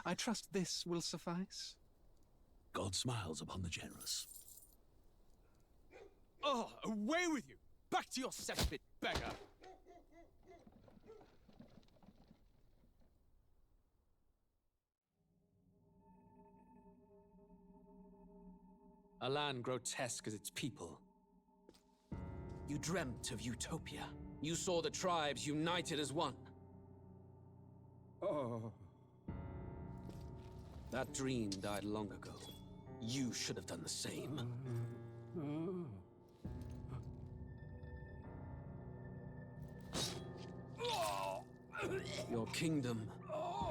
I trust this will suffice. God smiles upon the generous. Oh, away with you! Back to your cesspit, beggar! A land grotesque as its people. You dreamt of utopia. You saw the tribes united as one. Oh. That dream died long ago. You should have done the same. Your kingdom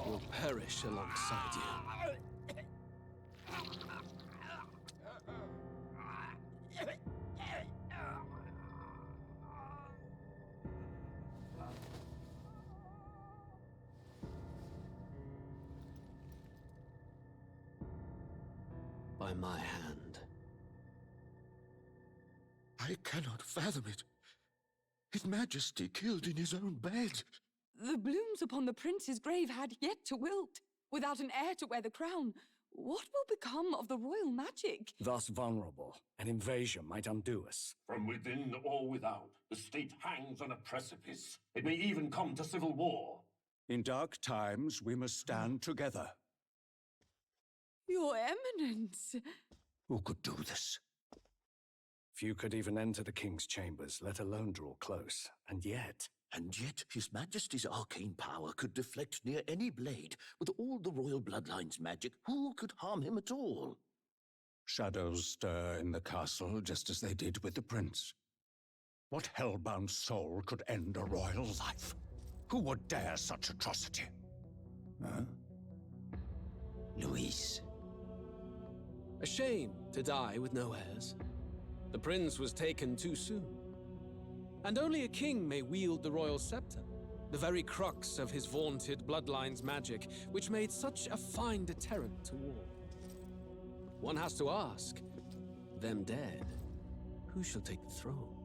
will perish alongside you. By my hand. I cannot fathom it. His Majesty killed in his own bed. The blooms upon the prince's grave had yet to wilt. Without an heir to wear the crown, what will become of the royal magic? Thus vulnerable, an invasion might undo us. From within or without, the state hangs on a precipice. It may even come to civil war. In dark times, we must stand together. Your Eminence! Who could do this? Few could even enter the king's chambers, let alone draw close. And yet His Majesty's arcane power could deflect near any blade. With all the royal bloodline's magic, who could harm him at all? Shadows stir in the castle just as they did with the prince. What hellbound soul could end a royal life? Who would dare such atrocity? Huh? Luis. A shame to die with no heirs. The prince was taken too soon. And only a king may wield the royal scepter, the very crux of his vaunted bloodline's magic, which made such a fine deterrent to war. One has to ask, them dead, who shall take the throne?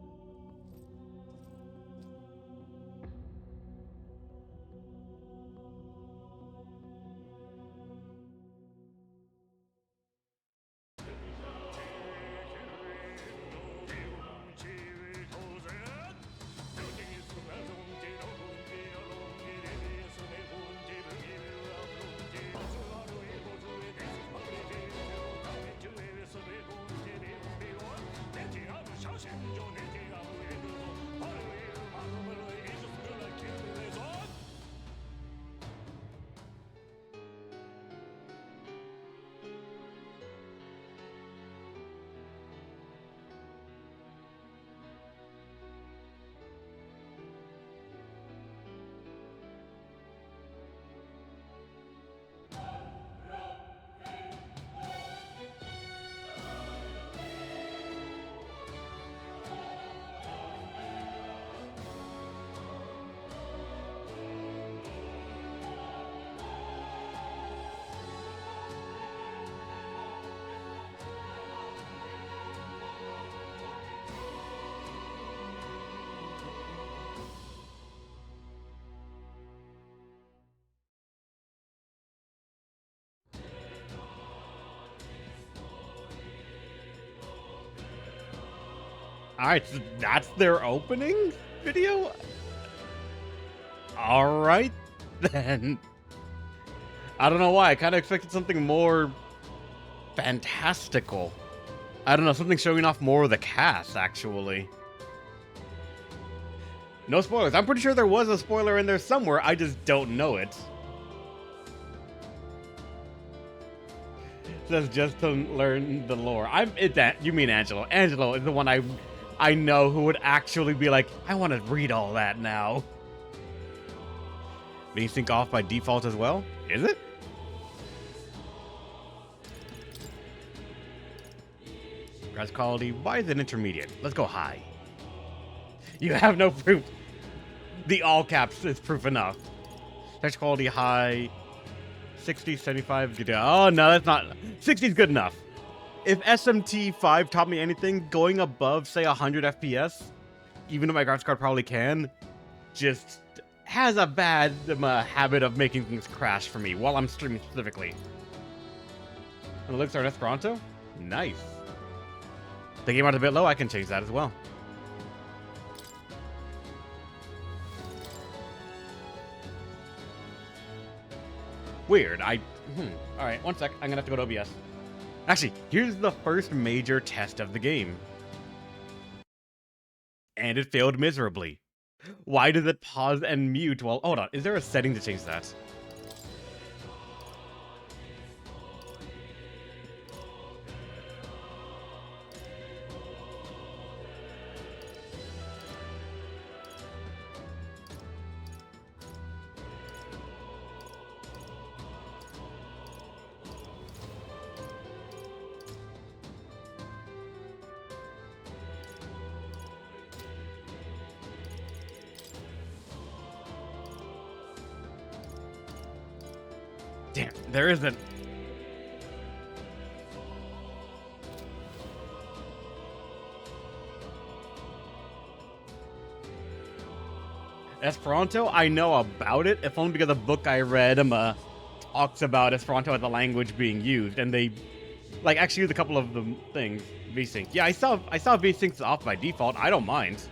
Alright, so that's their opening video? Alright, then. I don't know why, I kind of expected something more fantastical. I don't know, something showing off more of the cast, actually. No spoilers. I'm pretty sure there was a spoiler in there somewhere, I just don't know it. Says just to learn the lore. You mean Angelo. Angelo is the one I know who would actually be like, I want to read all that now. May sync off by default as well? Is it? Graphics quality, why is it intermediate? Let's go high. You have no proof. The all caps is proof enough. Text quality high. 60, 75. Oh no, that's not. 60 is good enough. If SMT5 taught me anything, going above, say, 100 FPS, even though my graphics card probably can, just has a bad habit of making things crash for me while I'm streaming specifically. And the lyrics are in Esperanto? Nice. The game art a bit low, I can change that as well. Weird, Alright, one sec, I'm gonna have to go to OBS. Actually, here's the first major test of the game. And it failed miserably. Why does it pause and mute while... Hold on, is there a setting to change that? Damn, there isn't. Esperanto, I know about it, if only because a book I read talks about Esperanto as a language being used, and they like actually use a couple of the things. VSync. Yeah, I saw VSyncs off by default. I don't mind.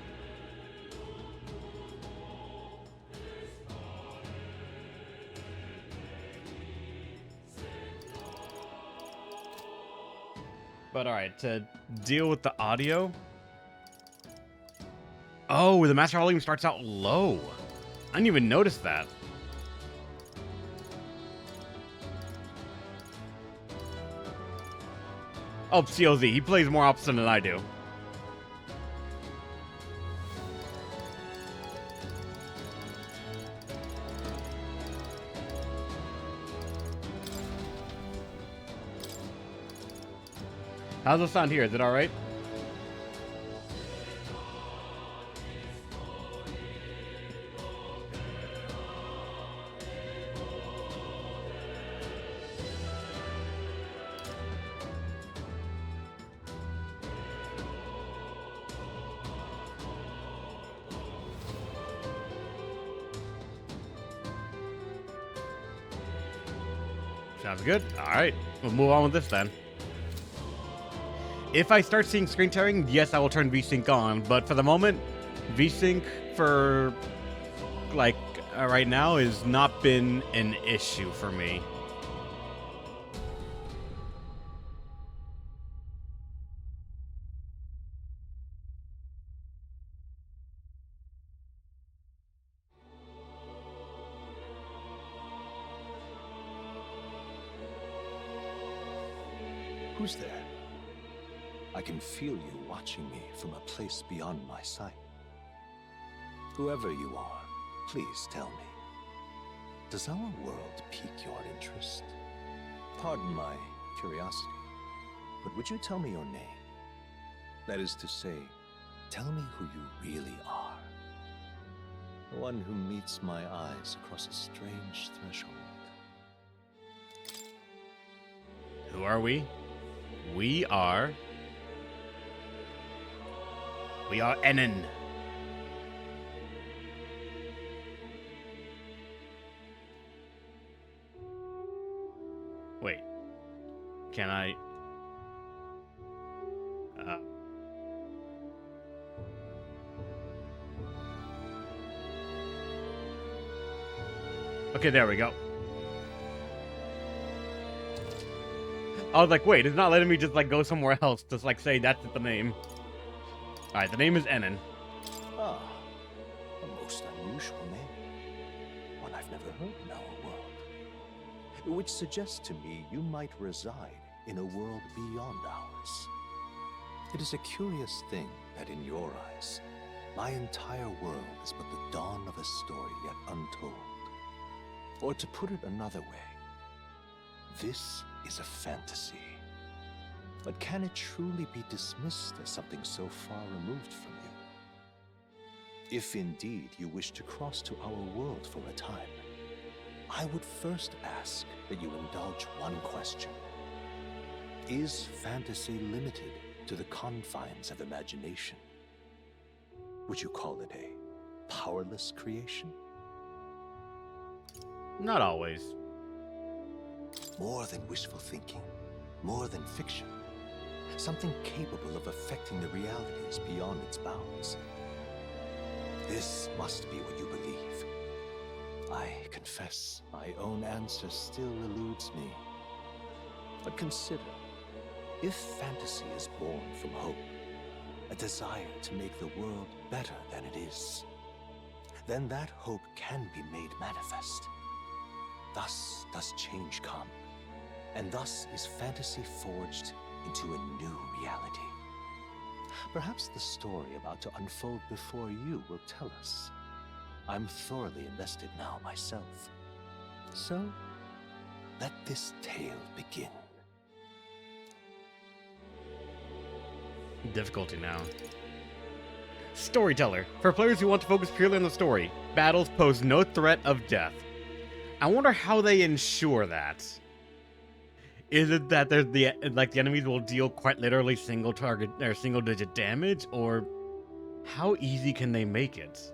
But alright, to deal with the audio. Oh, the master volume starts out low. I didn't even notice that. Oh, COZ, he plays more opposite than I do. How's the sound here? Is it alright? Sounds good. Alright, we'll move on with this then. If I start seeing screen tearing, yes, I will turn VSync on, but for the moment, VSync for, like, right now has not been an issue for me. Who's there? I can feel you watching me from a place beyond my sight. Whoever you are, please tell me. Does our world pique your interest? Pardon my curiosity, but would you tell me your name? That is to say, tell me who you really are. The one who meets my eyes across a strange threshold. Who are we? We are Enin. Wait. Can I... Okay, there we go. I was like, wait, it's not letting me just, like, go somewhere else. Just, like, say that's the name. Alright, the name is Enin. Ah, a most unusual name. One I've never heard in our world. Which suggests to me you might reside in a world beyond ours. It is a curious thing that in your eyes, my entire world is but the dawn of a story yet untold. Or to put it another way, this is a fantasy. But can it truly be dismissed as something so far removed from you? If indeed you wish to cross to our world for a time, I would first ask that you indulge one question. Is fantasy limited to the confines of imagination? Would you call it a powerless creation? Not always. More than wishful thinking, more than fiction. Something capable of affecting the realities beyond its bounds. This must be what you believe. I confess, my own answer still eludes me. But consider, if fantasy is born from hope, a desire to make the world better than it is, then that hope can be made manifest. Thus does change come, and thus is fantasy forged into a new reality. Perhaps the story about to unfold before you will tell us. I'm thoroughly invested now myself. So, let this tale begin. Difficulty now. Storyteller. For players who want to focus purely on the story, battles pose no threat of death. I wonder how they ensure that. Is it that there's the enemies will deal quite literally single target or single digit damage, or how easy can they make it?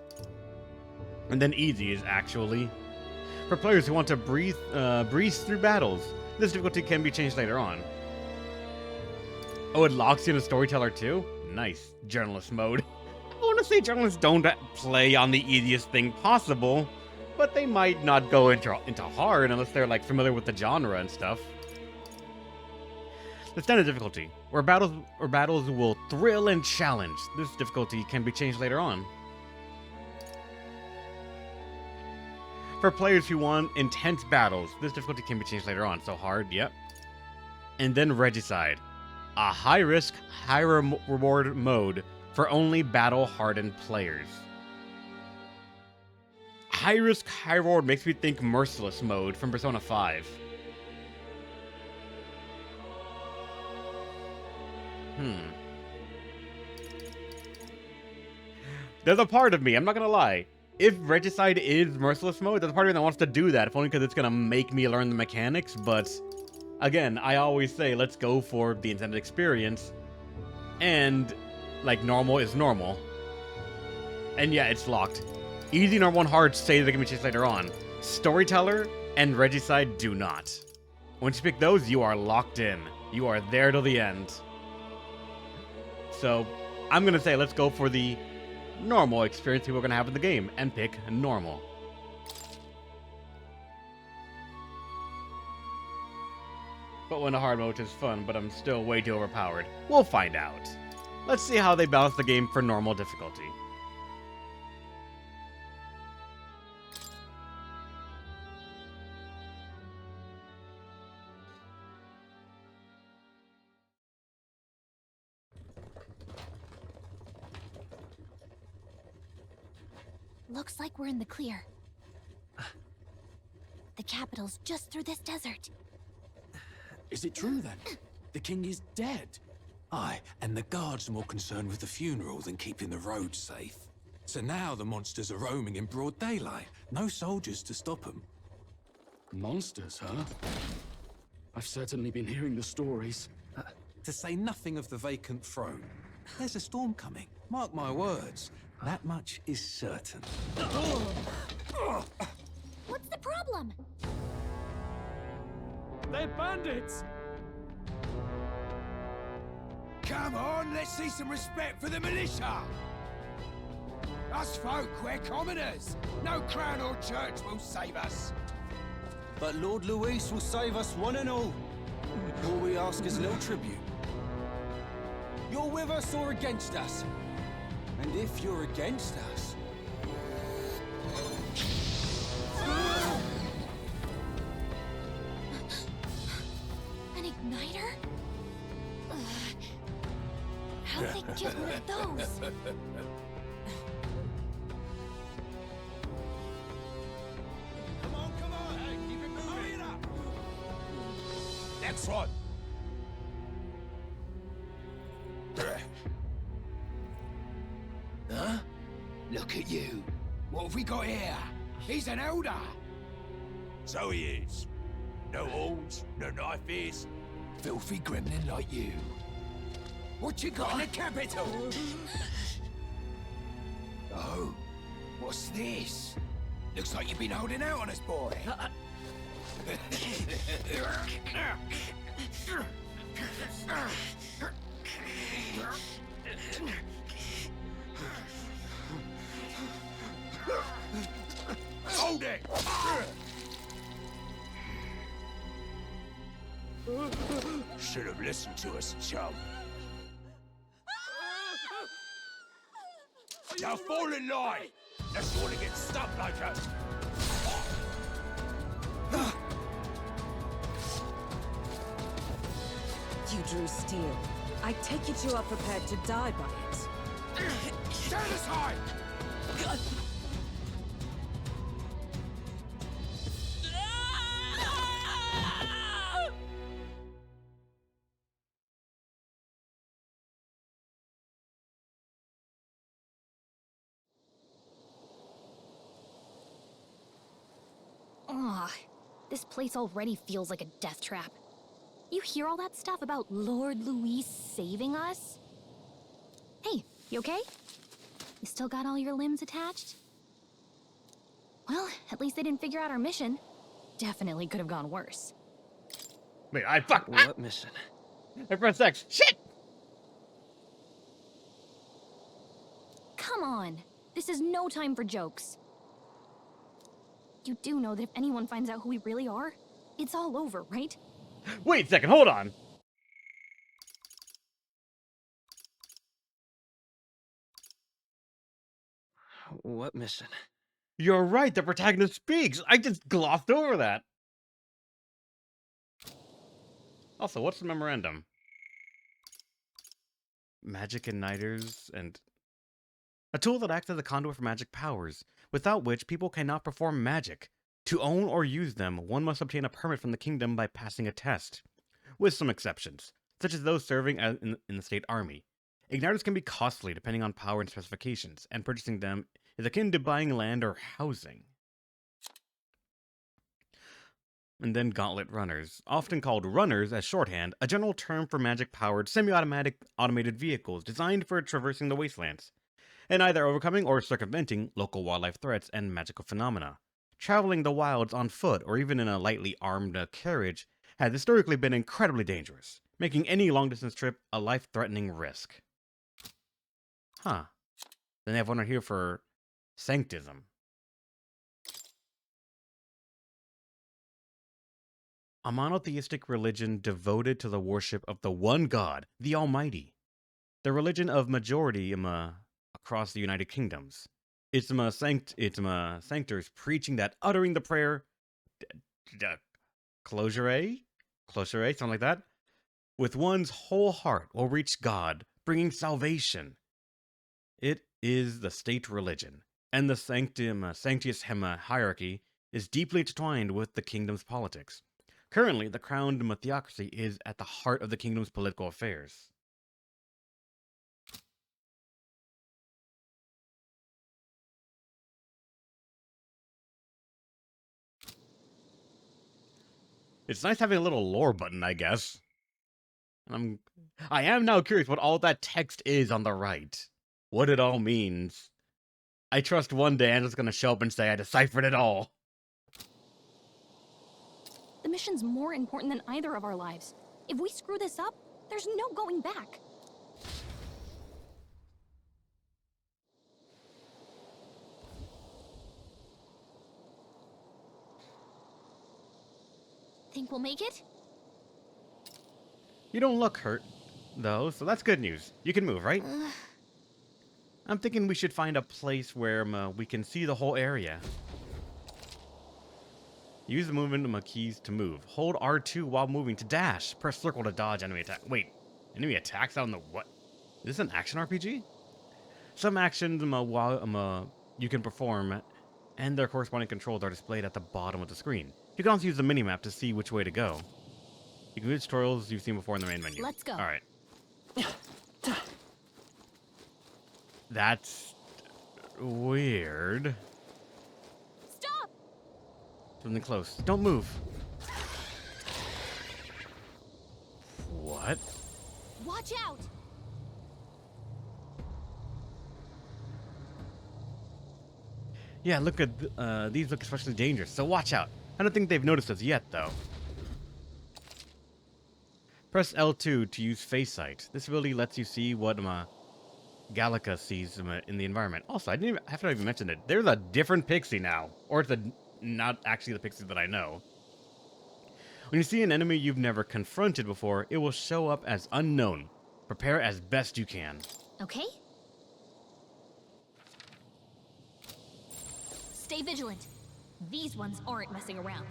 And then easy is actually for players who want to breeze through battles. This difficulty can be changed later on. Oh, it locks you in a storyteller too? Nice. Journalist mode. I want to say journalists don't play on the easiest thing possible, but they might not go into hard unless they're like familiar with the genre and stuff. The standard difficulty, where battles will thrill and challenge. This difficulty can be changed later on. For players who want intense battles, this difficulty can be changed later on. So hard, yep. And then Regicide, a high-risk, high-reward mode for only battle-hardened players. High-risk, high-reward makes me think Merciless mode from Persona 5. There's a part of me, I'm not gonna lie. If Regicide is Merciless mode, there's a part of me that wants to do that, if only because it's gonna make me learn the mechanics, but again, I always say let's go for the intended experience, and like normal is normal. And yeah, it's locked. Easy, normal, and hard say they can be changed later on. Storyteller and Regicide do not. Once you pick those, you are locked in. You are there till the end. So, I'm gonna say let's go for the normal experience people are gonna have in the game and pick normal. But when the hard mode is fun, but I'm still way too overpowered. We'll find out. Let's see how they balance the game for normal difficulty. Looks like we're in the clear. The capital's just through this desert. Is it true then? The king is dead? Aye, and the guards are more concerned with the funeral than keeping the roads safe. So now the monsters are roaming in broad daylight. No soldiers to stop them. Monsters, huh? I've certainly been hearing the stories. To say nothing of the vacant throne. There's a storm coming. Mark my words. That much is certain. What's the problem? They're bandits! Come on, let's see some respect for the militia! Us folk, we're commoners. No crown or church will save us. But Lord Luis will save us one and all. All we ask is little tribute. You're with us or against us? And if you're against us... An igniter? How'd they get one of those? Come on, hey, keep it moving. Hurry it up! Next one! Huh? Look at you. What have we got here? He's an elder. So he is. No horns, no knife ears. Filthy gremlin like you. What you got in the capital? Oh, what's this? Looks like you've been holding out on us, boy. Hold it! Should have listened to us, chum. Now fall in line! Unless you want to get stuck like us. You drew steel. I take it you are prepared to die by it. Stand aside! Ugh, this place already feels like a death trap. You hear all that stuff about Lord Louis saving us? Hey, you okay? You still got all your limbs attached? Well, at least they didn't figure out our mission. Definitely could have gone worse. Wait, I fuck. What mission? I pressed X. Shit! Come on! This is no time for jokes. You do know that if anyone finds out who we really are, it's all over, right? Wait a second, hold on. What mission? You're right, the protagonist speaks. I just glossed over that. Also, what's the memorandum? Magic igniters and... a tool that acts as a conduit for magic powers, without which people cannot perform magic. To own or use them, one must obtain a permit from the kingdom by passing a test, with some exceptions, such as those serving in the state army. Igniters can be costly depending on power and specifications, and purchasing them is akin to buying land or housing. And then gauntlet runners, often called runners as shorthand, a general term for magic-powered, semi-automatic automated vehicles designed for traversing the wastelands, and either overcoming or circumventing local wildlife threats and magical phenomena. Traveling the wilds on foot or even in a lightly armed carriage has historically been incredibly dangerous, making any long-distance trip a life-threatening risk. Huh. Then they have one here for sanctism. A monotheistic religion devoted to the worship of the one God, the Almighty. The religion of majority across the United Kingdoms. It's sanctors preaching that uttering the prayer, closure, something like that, with one's whole heart will reach God, bringing salvation. It is the state religion, and the Sanctius hierarchy is deeply intertwined with the kingdom's politics. Currently, the crowned theocracy is at the heart of the kingdom's political affairs. It's nice having a little lore button, I guess. I am now curious what all that text is on the right. What it all means. I trust one day Angela's gonna show up and say I deciphered it all. The mission's more important than either of our lives. If we screw this up, there's no going back. Think we'll make it? You don't look hurt, though, so that's good news. You can move, right? I'm thinking we should find a place where we can see the whole area. Use the movement keys to move. Hold R2 while moving to dash. Press circle to dodge enemy attack. Wait, enemy attacks out in the what? Is this an action RPG? Some actions you can perform and their corresponding controls are displayed at the bottom of the screen. You can also use the minimap to see which way to go. You can do tutorials you've seen before in the main menu. Let's go. Alright. That's weird. Stop! Something close. Don't move. What? Watch out! Yeah, look at these look especially dangerous, so watch out. I don't think they've noticed us yet, though. Press L2 to use Face Sight. This ability lets you see what Gallica sees in the environment. Also, I haven't even mentioned it. There's a different pixie now, or it's not actually the pixie that I know. When you see an enemy you've never confronted before, it will show up as unknown. Prepare as best you can. Okay. Stay vigilant. These ones aren't messing around.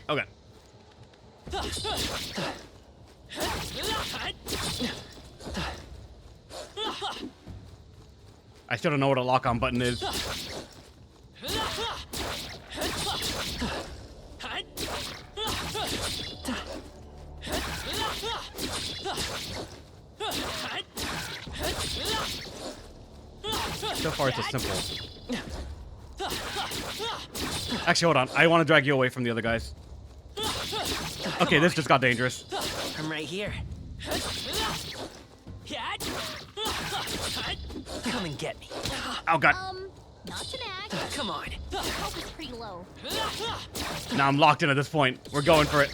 Okay. I still don't know what a lock-on button is. So far, it's a simple. Actually, hold on. I want to drag you away from the other guys. Okay, this just got dangerous. I'm right here. Come and get me. Oh, God. Not to nag. Come on. Your health is pretty low. Now I'm locked in at this point. We're going for it.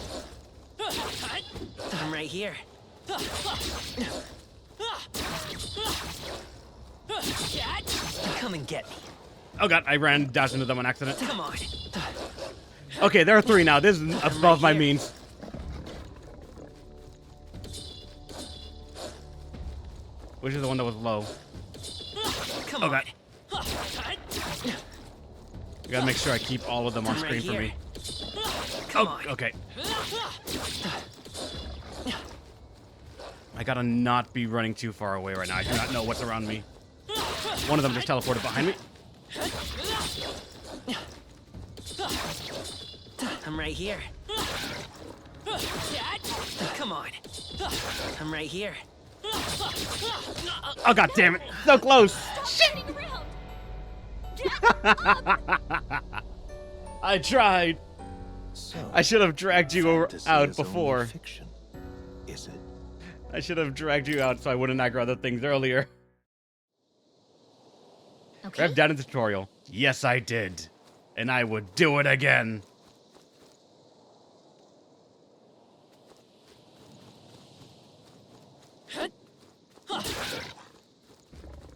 I'm right here. Come and get me. Oh, God. I dashed into them on accident. Come on. Okay, there are 3 now. This is above my means. Which is the one that was low? Come on. I gotta make sure I keep all of them on screen for me. Come on. Okay. I gotta not be running too far away right now. I do not know what's around me. One of them just teleported behind me. I'm right here. Come on. I'm right here. Oh, God damn it. So close. Shit. I tried. So, I should have dragged you fantasy out is only before. fiction, is it? I should have dragged you out so I wouldn't aggro other things earlier. Okay. Rev down in the tutorial. Yes, I did. And I would do it again.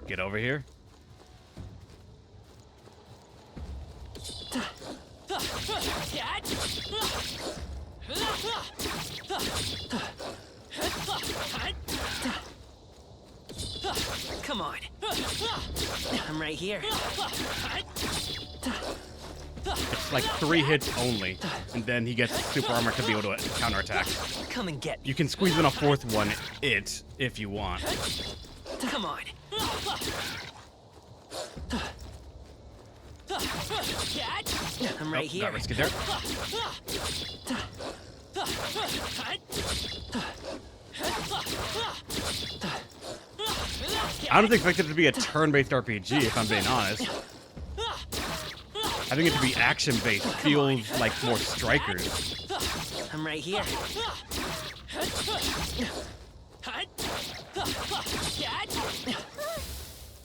Get over here. Come on. I'm right here. It's like 3 hits only, and then he gets super armor to be able to counterattack. Come and get me. You can squeeze in a 4th one, if you want. Come on. I'm right here. Got risky there. I don't expect it to be a turn-based RPG, if I'm being honest. Having it to be action-based feels like more strikers. I'm right here.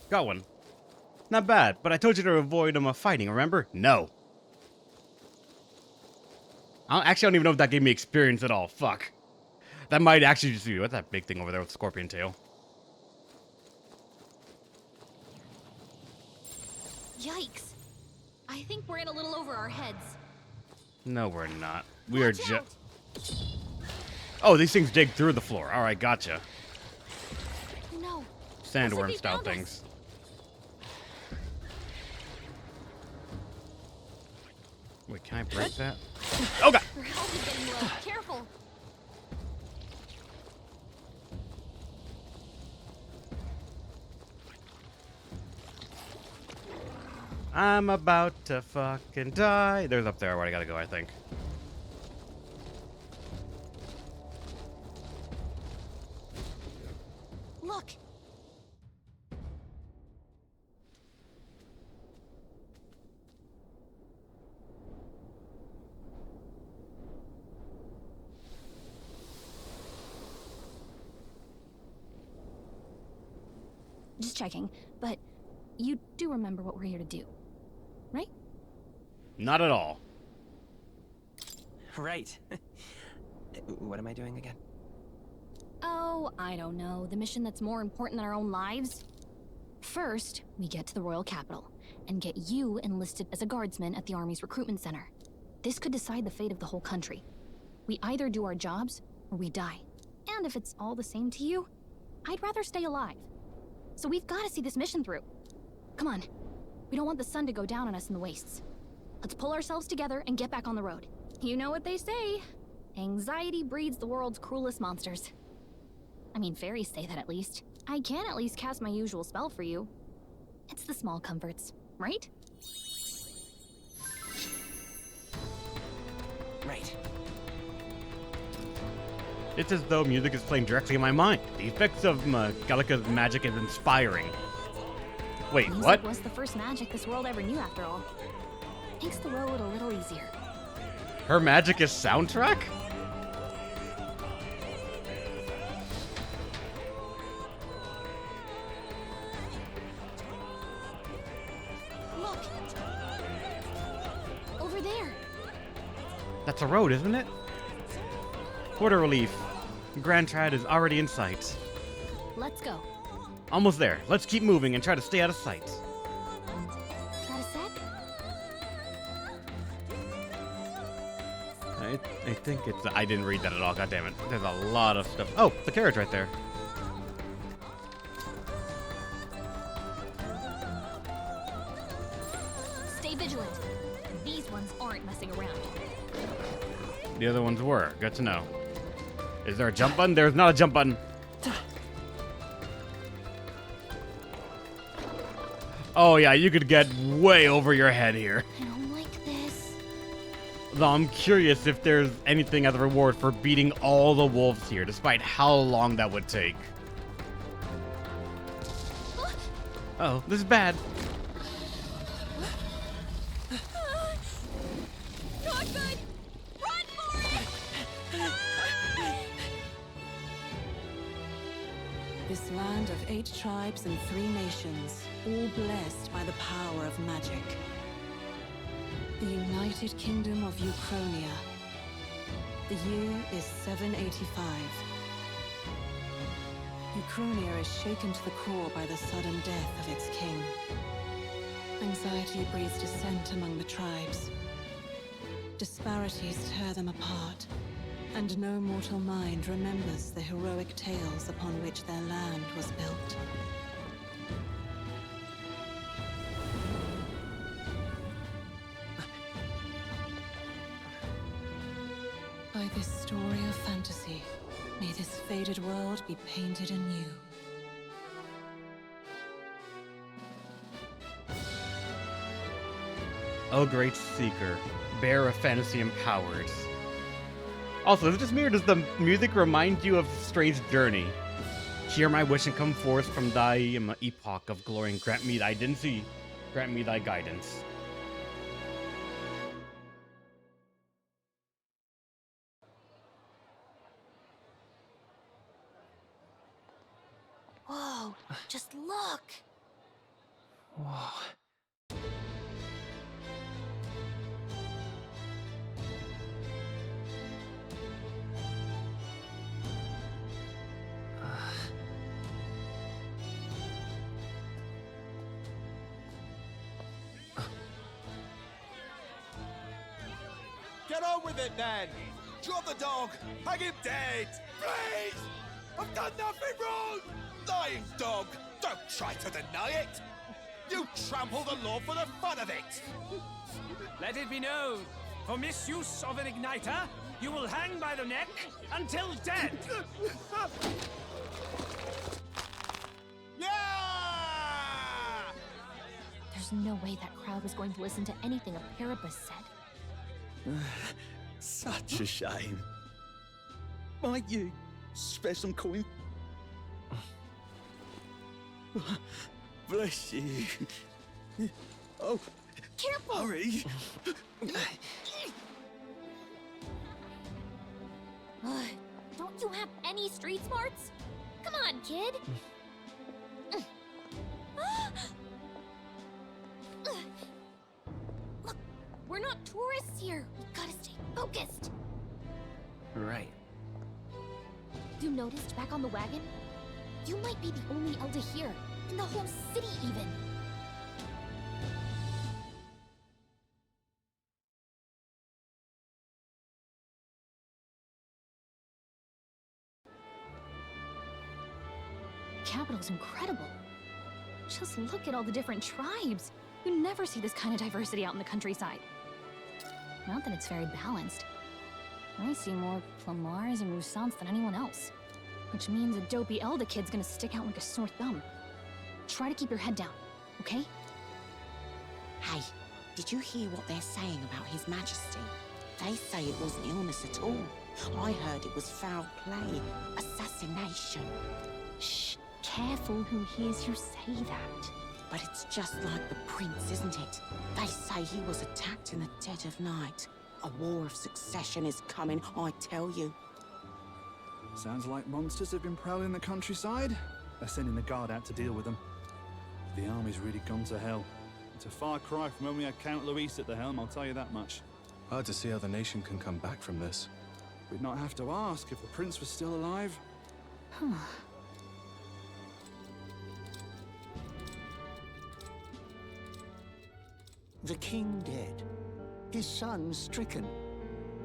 Got one. Not bad, but I told you to avoid fighting, remember? No. I don't even know if that gave me experience at all. Fuck. That might actually just be... What's that big thing over there with the scorpion tail? Yikes. I think we're in a little over our heads. No, we're not. We are just... Oh, these things dig through the floor. Alright, gotcha. No. Sandworm-style things. Wait, can I break that? Oh, God! Your health is getting low. Careful. I'm about to fucking die. There's up there where I gotta go, I think. Look. Just checking, but you do remember what we're here to do, right? Not at all. Right. What am I doing again? Oh, I don't know. The mission that's more important than our own lives? First, we get to the royal capital and get you enlisted as a guardsman at the army's recruitment center. This could decide the fate of the whole country. We either do our jobs or we die. And if it's all the same to you, I'd rather stay alive. So we've got to see this mission through. Come on. We don't want the sun to go down on us in the wastes. Let's pull ourselves together and get back on the road. You know what they say. Anxiety breeds the world's cruelest monsters. I mean, fairies say that at least. I can at least cast my usual spell for you. It's the small comforts, right? Right. It's as though music is playing directly in my mind. The effects of Gallica's magic is inspiring. Wait, Music what? was the first magic this world ever knew, after all. Makes the road a little easier. Her magic is soundtrack? Look! Over there! That's a road, isn't it? Quarter relief. Grand Trad is already in sight. Let's go. Almost there. Let's keep moving and try to stay out of sight. Got a sec? I think it's... I didn't read that at all. God damn it. There's a lot of stuff. Oh, the carriage right there. Stay vigilant. These ones aren't messing around. The other ones were. Good to know. Is there a jump button? There's not a jump button. Oh yeah, you could get way over your head here. I don't like this. Though I'm curious if there's anything as a reward for beating all the wolves here, despite how long that would take. Oh, this is bad. Not good! Run for it! This land of 8 tribes and 3 nations, all blessed by the power of magic. The United Kingdom of Uchronia. The year is 785. Uchronia is shaken to the core by the sudden death of its king. Anxiety breeds dissent among the tribes. Disparities tear them apart, and no mortal mind remembers the heroic tales upon which their land was built. By this story of fantasy, may this faded world be painted anew. Oh, great seeker, bearer of fantasy empowered. Also, is it just me or does the music remind you of Stray's journey? Hear my wish and come forth from thy epoch of glory and grant me thy identity, grant me thy guidance. Whoa, just look! Whoa. Get on with it then! Drop the dog! Hang him dead! Please! I've done nothing wrong! Lying dog! Don't try to deny it! You trample the law for the fun of it! Let it be known, for misuse of an igniter, you will hang by the neck until dead! Yeah! There's no way that crowd was going to listen to anything a Paribus said. Such a shame. Might you spare some coin? Bless you. Oh, careful! Hurry! Don't you have any street smarts? Come on, kid! We're not tourists here. We gotta stay focused. Right. You noticed back on the wagon? You might be the only Elder here, in the whole city even. The capital's incredible. Just look at all the different tribes. You never see this kind of diversity out in the countryside. Not that it's very balanced. I see more Plamars and Roussants than anyone else. Which means a dopey Elder kid's gonna stick out like a sore thumb. Try to keep your head down, okay? Hey, did you hear what they're saying about His Majesty? They say it wasn't illness at all. I heard it was foul play, assassination. Shh, careful who hears you say that. But it's just like the prince, isn't it? They say he was attacked in the dead of night. A war of succession is coming, I tell you. Sounds like monsters have been prowling the countryside. They're sending the guard out to deal with them. The army's really gone to hell. It's a far cry from when we had Count Luis at the helm, I'll tell you that much. Hard to see how the nation can come back from this. We'd not have to ask if the prince was still alive. The king dead, his son stricken.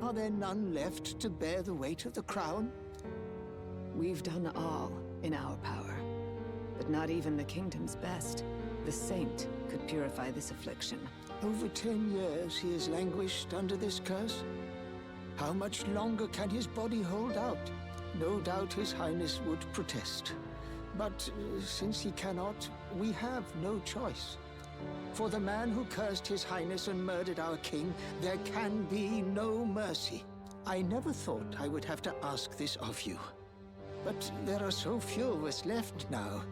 Are there none left to bear the weight of the crown? We've done all in our power, but not even the kingdom's best, the saint, could purify this affliction. Over 10 years he has languished under this curse. How much longer can his body hold out? No doubt his highness would protest. But since he cannot, we have no choice. For the man who cursed his highness and murdered our king, there can be no mercy. I never thought I would have to ask this of you. But there are so few of us left now.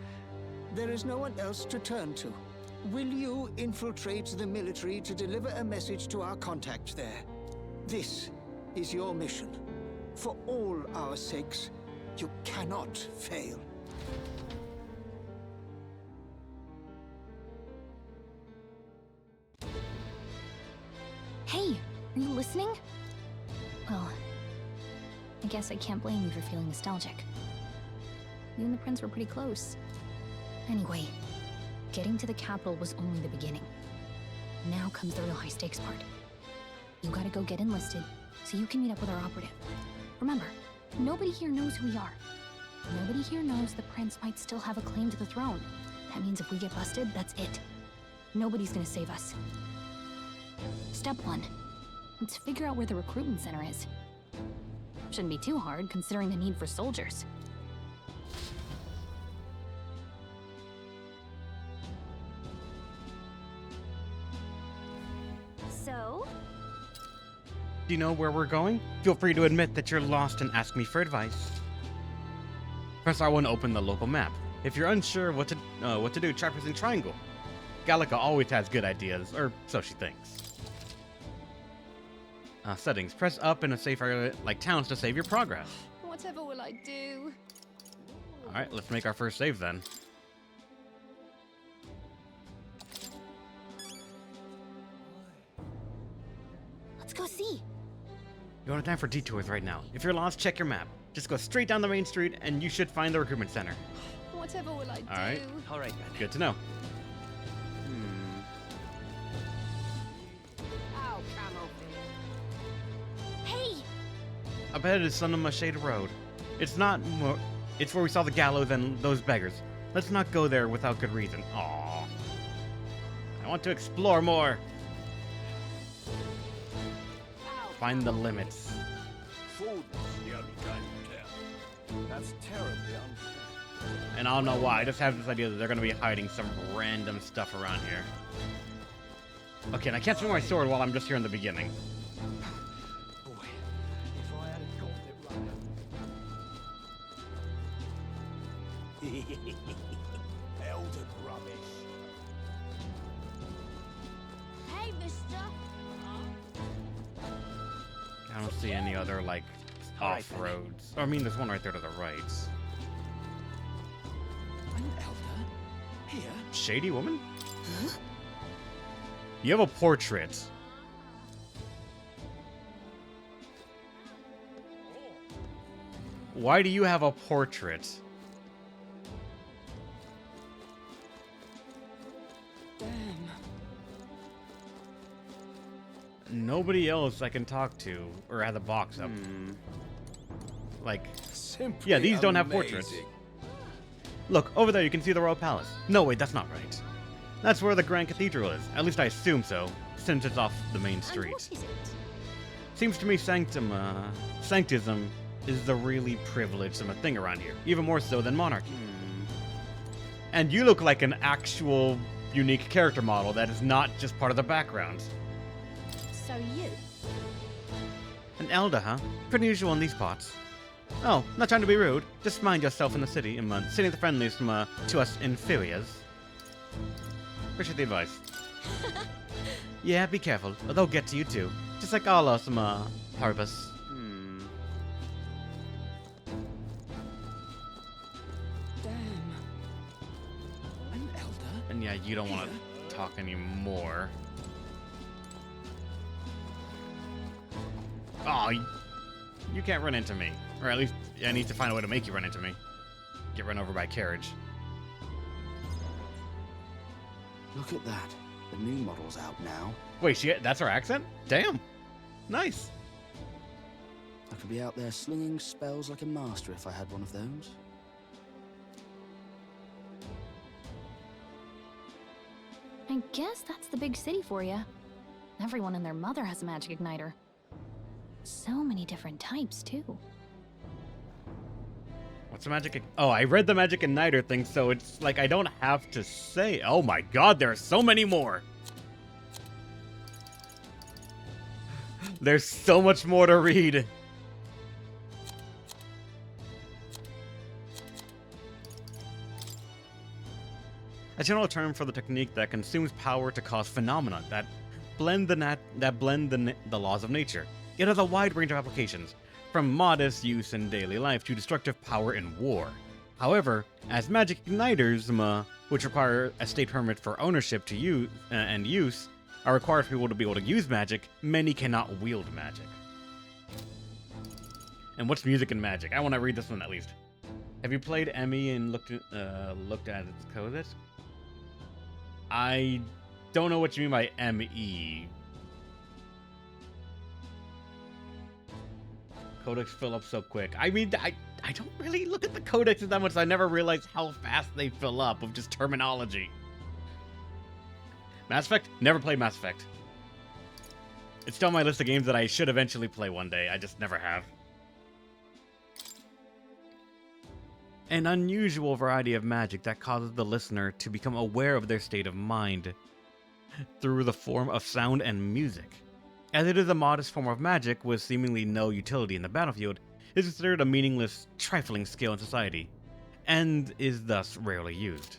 There is no one else to turn to. Will you infiltrate the military to deliver a message to our contact there? This is your mission. For all our sakes, you cannot fail. Hey, are you listening? Well, I guess I can't blame you for feeling nostalgic. You and the prince were pretty close. Anyway, getting to the capital was only the beginning. Now comes the real high-stakes part. You gotta go get enlisted, so you can meet up with our operative. Remember, nobody here knows who we are. Nobody here knows the prince might still have a claim to the throne. That means if we get busted, that's it. Nobody's gonna save us. Step 1. Let's figure out where the recruitment center is. Shouldn't be too hard, considering the need for soldiers. So? Do you know where we're going? Feel free to admit that you're lost and ask me for advice. Press R1 to open the local map. If you're unsure what to do, try pressing triangle. Gallica always has good ideas, or so she thinks. Settings. Press up in a safe area like towns to save your progress. Whatever will I do? Alright, let's make our first save then. Let's go see. You don't have time for detours right now. If you're lost, check your map. Just go straight down the main street and you should find the recruitment center. Whatever will I do? Alright. Alright, Good to know. Oh, come over. Hey! Up ahead is Sonoma Shade Road. It's where we saw the gallows and those beggars. Let's not go there without good reason. Aww. I want to explore more. Find the limits. Food the only kind of town. That's terribly unfair. And I don't know why. I just have this idea that they're going to be hiding some random stuff around here. Okay, and I can't swing my sword while I'm just here in the beginning. Boy, if I had gotten it right. Elder rubbish. Hey, mister! I don't see any other, like, off-roads. Oh, I mean, there's one right there to the right. An elder? Here? Shady woman? Huh? You have a portrait. Why do you have a portrait? Damn. Nobody else I can talk to or has a box up. Like, Simply yeah, these don't have portraits. amazing. Look, over there you can see the royal palace. No, wait, that's not right. That's where the Grand Cathedral is. At least I assume so, since it's off the main street. And what is it? Seems to me sanctism is the really privileged thing around here, even more so than monarchy. And you look like an actual unique character model that is not just part of the background. So you? An elder, huh? Pretty usual in these parts. Oh, not trying to be rude. Just mind yourself in the city. City the friendliest to us inferiors. Appreciate the advice. Yeah, be careful. They'll get to you too. Just like all us, Harbus. Damn. An elder? And yeah, you don't want to talk anymore. Oh, you can't run into me. Or at least I need to find a way to make you run into me. Get run over by a carriage. Look at that. The new model's out now. Wait, that's her accent? Damn. Nice. I could be out there slinging spells like a master if I had one of those. I guess that's the big city for you. Everyone and their mother has a magic igniter. So many different types, too. What's the magic? Oh, I read the magic igniter thing, so it's like I don't have to say. Oh my god, there are so many more. There's so much more to read. A general term for the technique that consumes power to cause phenomena that blend the laws of nature. It has a wide range of applications, from modest use in daily life to destructive power in war. However, as magic igniters, which require a state permit for ownership to use and use, are required for people to be able to use magic, many cannot wield magic. And what's music and magic? I want to read this one at least. Have you played Emmy and looked at its codex? I don't know what you mean by ME. Codex fill up so quick. I mean, I don't really look at the codexes that much, so I never realized how fast they fill up of just terminology. Mass Effect? Never played Mass Effect. It's still on my list of games that I should eventually play one day. I just never have. An unusual variety of magic that causes the listener to become aware of their state of mind through the form of sound and music. As it is a modest form of magic with seemingly no utility in the battlefield, it is considered a meaningless, trifling skill in society, and is thus rarely used.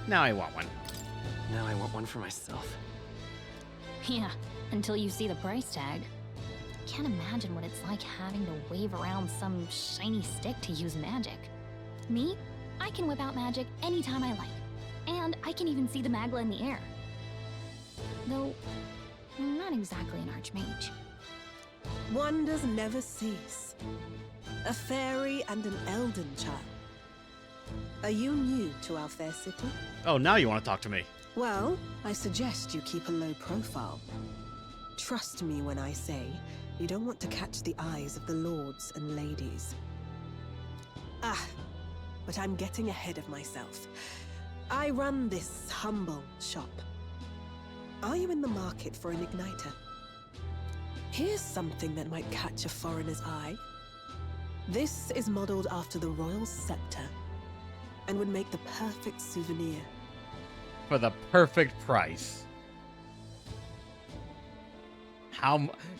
Now I want one. Now I want one for myself. Yeah, until you see the price tag. Can't imagine what it's like having to wave around some shiny stick to use magic. Me? I can whip out magic anytime I like. And I can even see the Magla in the air. Though, I'm not exactly an archmage. Wonders never cease. A fairy and an elden child. Are you new to our fair city? Oh, now you want to talk to me. Well, I suggest you keep a low profile. Trust me when I say you don't want to catch the eyes of the lords and ladies. But I'm getting ahead of myself. I run this humble shop. Are you in the market for an igniter? Here's something that might catch a foreigner's eye. This is modeled after the royal scepter and would make the perfect souvenir. For the perfect price.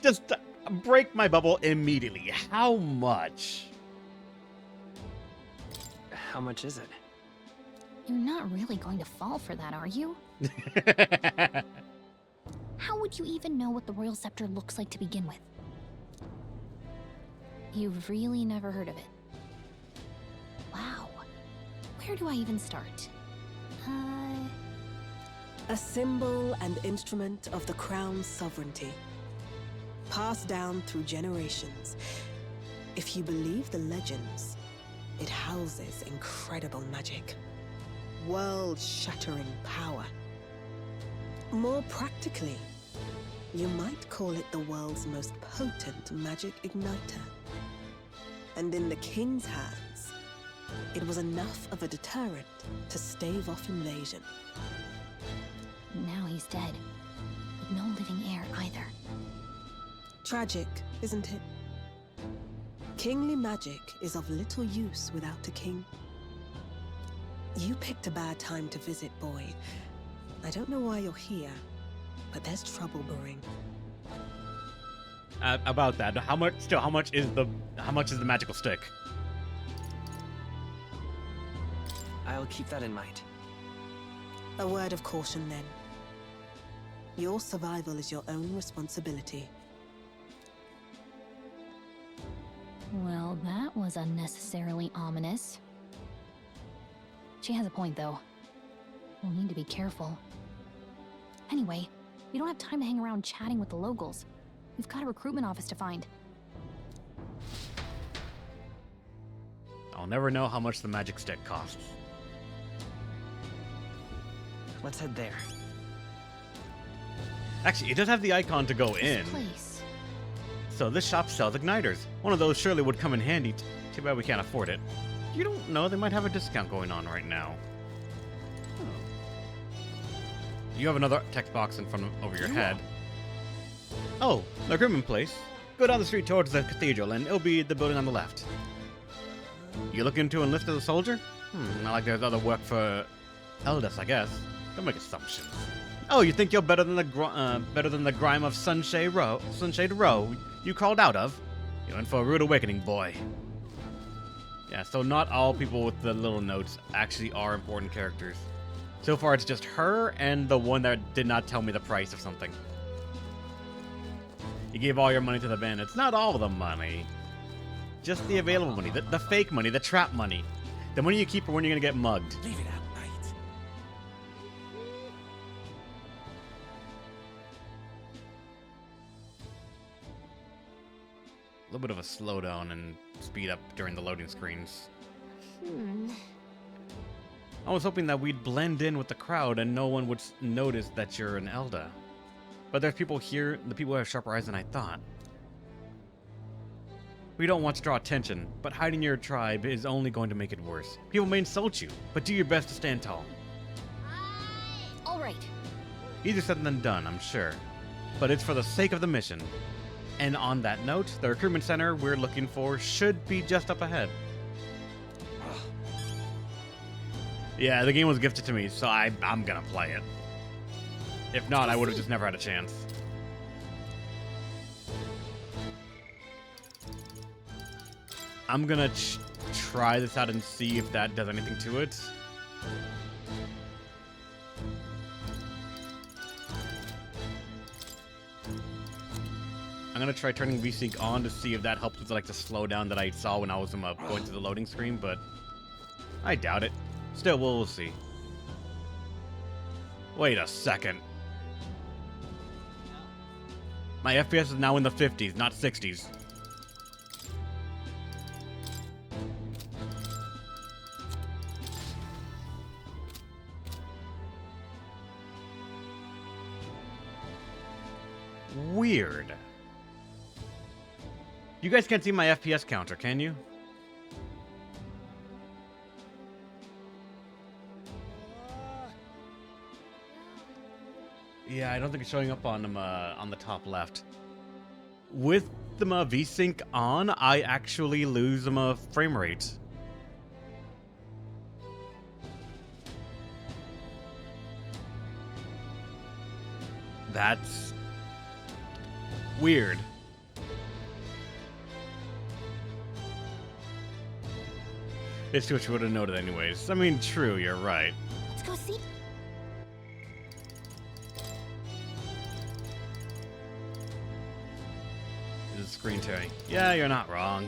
Just break my bubble immediately. How much? How much is it? You're not really going to fall for that, are you? How would you even know what the royal scepter looks like to begin with? You've really never heard of it. Wow. Where do I even start? A symbol and instrument of the crown's sovereignty. passed down through generations. If you believe the legends, it houses incredible magic, world-shattering power. More practically, you might call it the world's most potent magic igniter. And in the king's hands, it was enough of a deterrent to stave off invasion. Now he's dead, with no living heir either. Tragic, isn't it? Kingly magic is of little use without a king. You picked a bad time to visit, boy. I don't know why you're here, but there's trouble brewing. About that, how much is the magical stick? I'll keep that in mind. A word of caution, then. Your survival is your own responsibility. Well, that was unnecessarily ominous. She has a point, though. We'll need to be careful. Anyway, we don't have time to hang around chatting with the locals. We've got a recruitment office to find. I'll never know how much the magic stick costs. Let's head there. Actually, it does have the icon to go in. Place. So this shop sells igniters. One of those surely would come in handy. Too bad we can't afford it. You don't know, they might have a discount going on right now. You have another text box in front of over your head. Oh, the recruitment place. Go down the street towards the cathedral and it'll be the building on the left. You looking to enlist as a soldier? Not like there's other work for Eldest, I guess. Don't make assumptions. Oh, you think you're better than the grime of Sunshade Row you crawled out of? You're in for a rude awakening, boy. Yeah, so not all people with the little notes actually are important characters. So far, it's just her and the one that did not tell me the price of something. You gave all your money to the bandits. Not all the money. Just the available money, the fake money, the trap money. The money you keep for when you're gonna get mugged. Leave it out, mate. A little bit of a slowdown and speed up during the loading screens. I was hoping that we'd blend in with the crowd and no one would notice that you're an Elda. But there's people here, the people have sharper eyes than I thought. We don't want to draw attention, but hiding your tribe is only going to make it worse. People may insult you, but do your best to stand tall. All right. Easier said than done, I'm sure. But it's for the sake of the mission. And on that note, the recruitment center we're looking for should be just up ahead. Yeah, the game was gifted to me, so I'm gonna play it. If not, I would have just never had a chance. I'm gonna try this out and see if that does anything to it. I'm gonna try turning VSync on to see if that helps with like the slowdown that I saw when I was going through the loading screen, but I doubt it. Still, we'll see. Wait a second. My FPS is now in the 50s, not 60s. Weird. You guys can't see my FPS counter, can you? Yeah, I don't think it's showing up on the top left. With the VSync on, I actually lose frame rate. That's weird. It's what you would have noted anyways. I mean, true, you're right. Let's go see. This is screen tearing. Yeah, you're not wrong.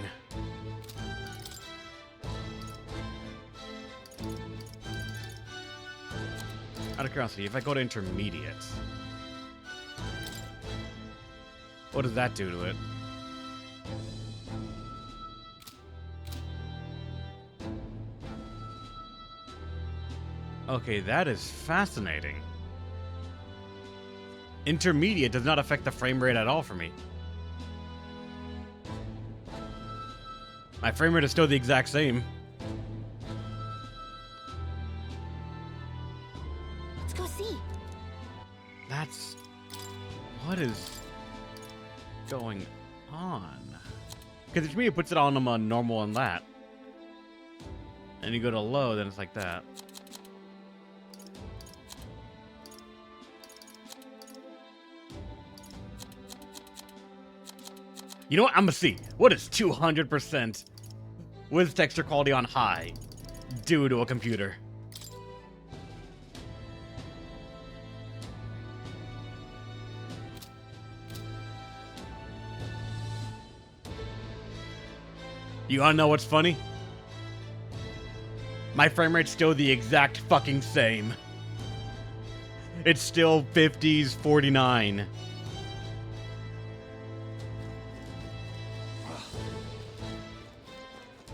Out of curiosity, if I go to intermediate, What does that do to it? Okay, that is fascinating. Intermediate does not affect the frame rate at all for me. My frame rate is still the exact same. Let's go see. That's... What is going on? Because to me it puts it on a normal on that. And you go to low, then it's like that. You know what? I'm gonna see. What is 200% with texture quality on high do to a computer? You wanna know what's funny? My frame rate's still the exact fucking same. It's still 50s, 49.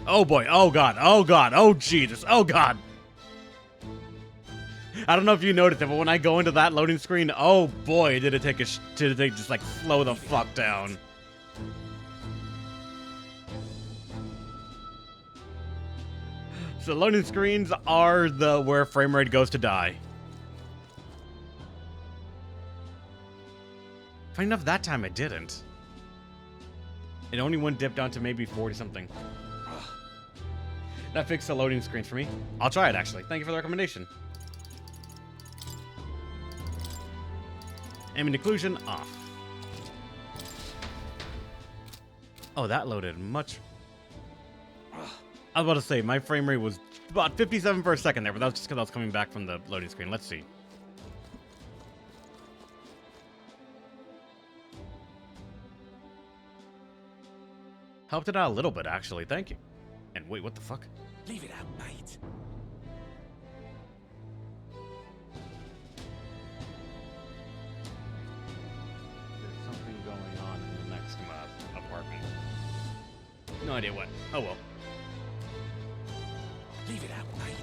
Oh boy, oh god, oh god, oh Jesus, oh god. I don't know if you noticed it, but when I go into that loading screen, oh boy, did it take just like slow the fuck down. So loading screens are where frame rate goes to die. Funny enough, that time it didn't. It only went dip down to maybe 40 something. That fixed the loading screen for me. I'll try it, actually. Thank you for the recommendation. Ambient occlusion off. Oh, that loaded much... I was about to say, my frame rate was about 57 for a second there, but that was just because I was coming back from the loading screen. Let's see. Helped it out a little bit, actually. Thank you. And wait, what the fuck? Leave it out, mate. There's something going on in the next apartment. No idea what. Oh well. Leave it out, mate.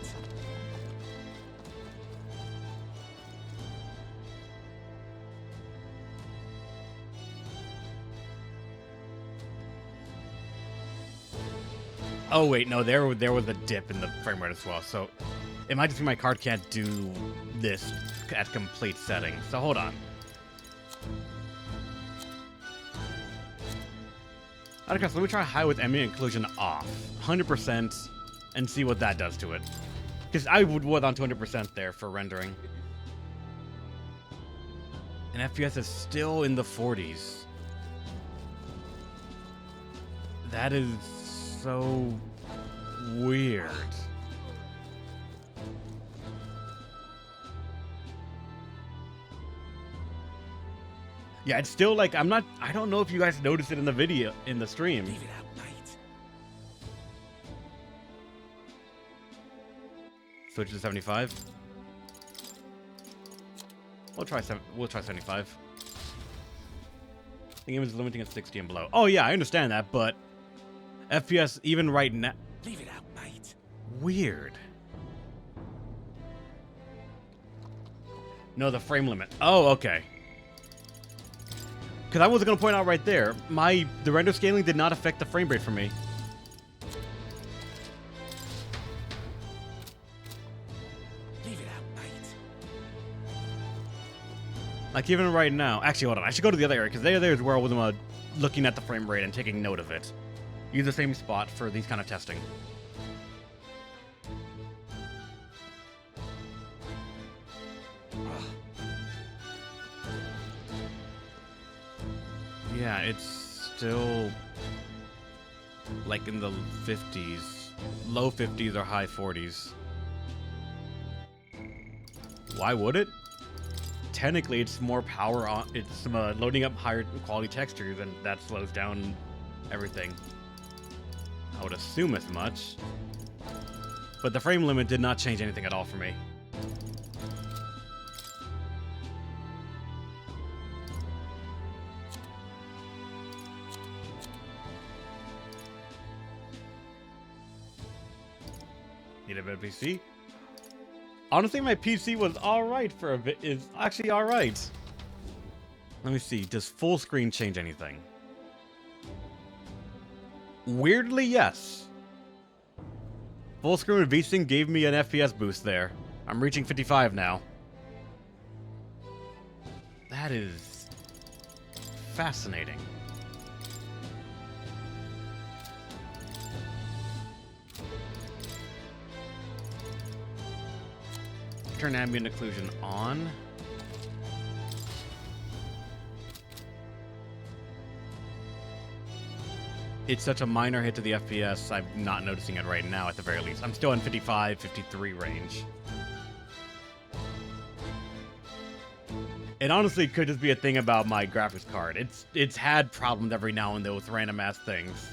Oh wait, no, there was a dip in the frame rate as well, so it might just be my card can't do this at complete settings. So hold on. Okay, so let me try high with ambient occlusion off, 100%, and see what that does to it. Because I would want on 200% there for rendering. And FPS is still in the 40s. That is so weird. Yeah, it's still like, I don't know if you guys noticed it in the video, in the stream. Leave it out, mate. Switch to 75. We'll try 75. The game is limiting at 60 and below. Oh yeah, I understand that, but FPS even right now. Leave it out, mate. Weird. No, the frame limit. Oh, okay. Because I was going to point out right there, the render scaling did not affect the frame rate for me. Leave it out, mate. Like even right now. Actually, hold on. I should go to the other area because there is where I was looking at the frame rate and taking note of it. Use the same spot for these kind of testing. Yeah, it's still like in the 50s, low 50s or high 40s. Why would it? Technically, it's more power on. It's loading up higher quality textures, and that slows down everything. I would assume as much. But the frame limit did not change anything at all for me. get a better PC. Honestly, my PC was alright for a bit. Is actually alright. Let me see. Does full screen change anything? Weirdly, yes. Full screen with VSync gave me an FPS boost there. I'm reaching 55 now. That is fascinating. Turn ambient occlusion on. It's such a minor hit to the FPS, I'm not noticing it right now at the very least. I'm still in 55, 53 range. It honestly could just be a thing about my graphics card. It's had problems every now and then with random ass things.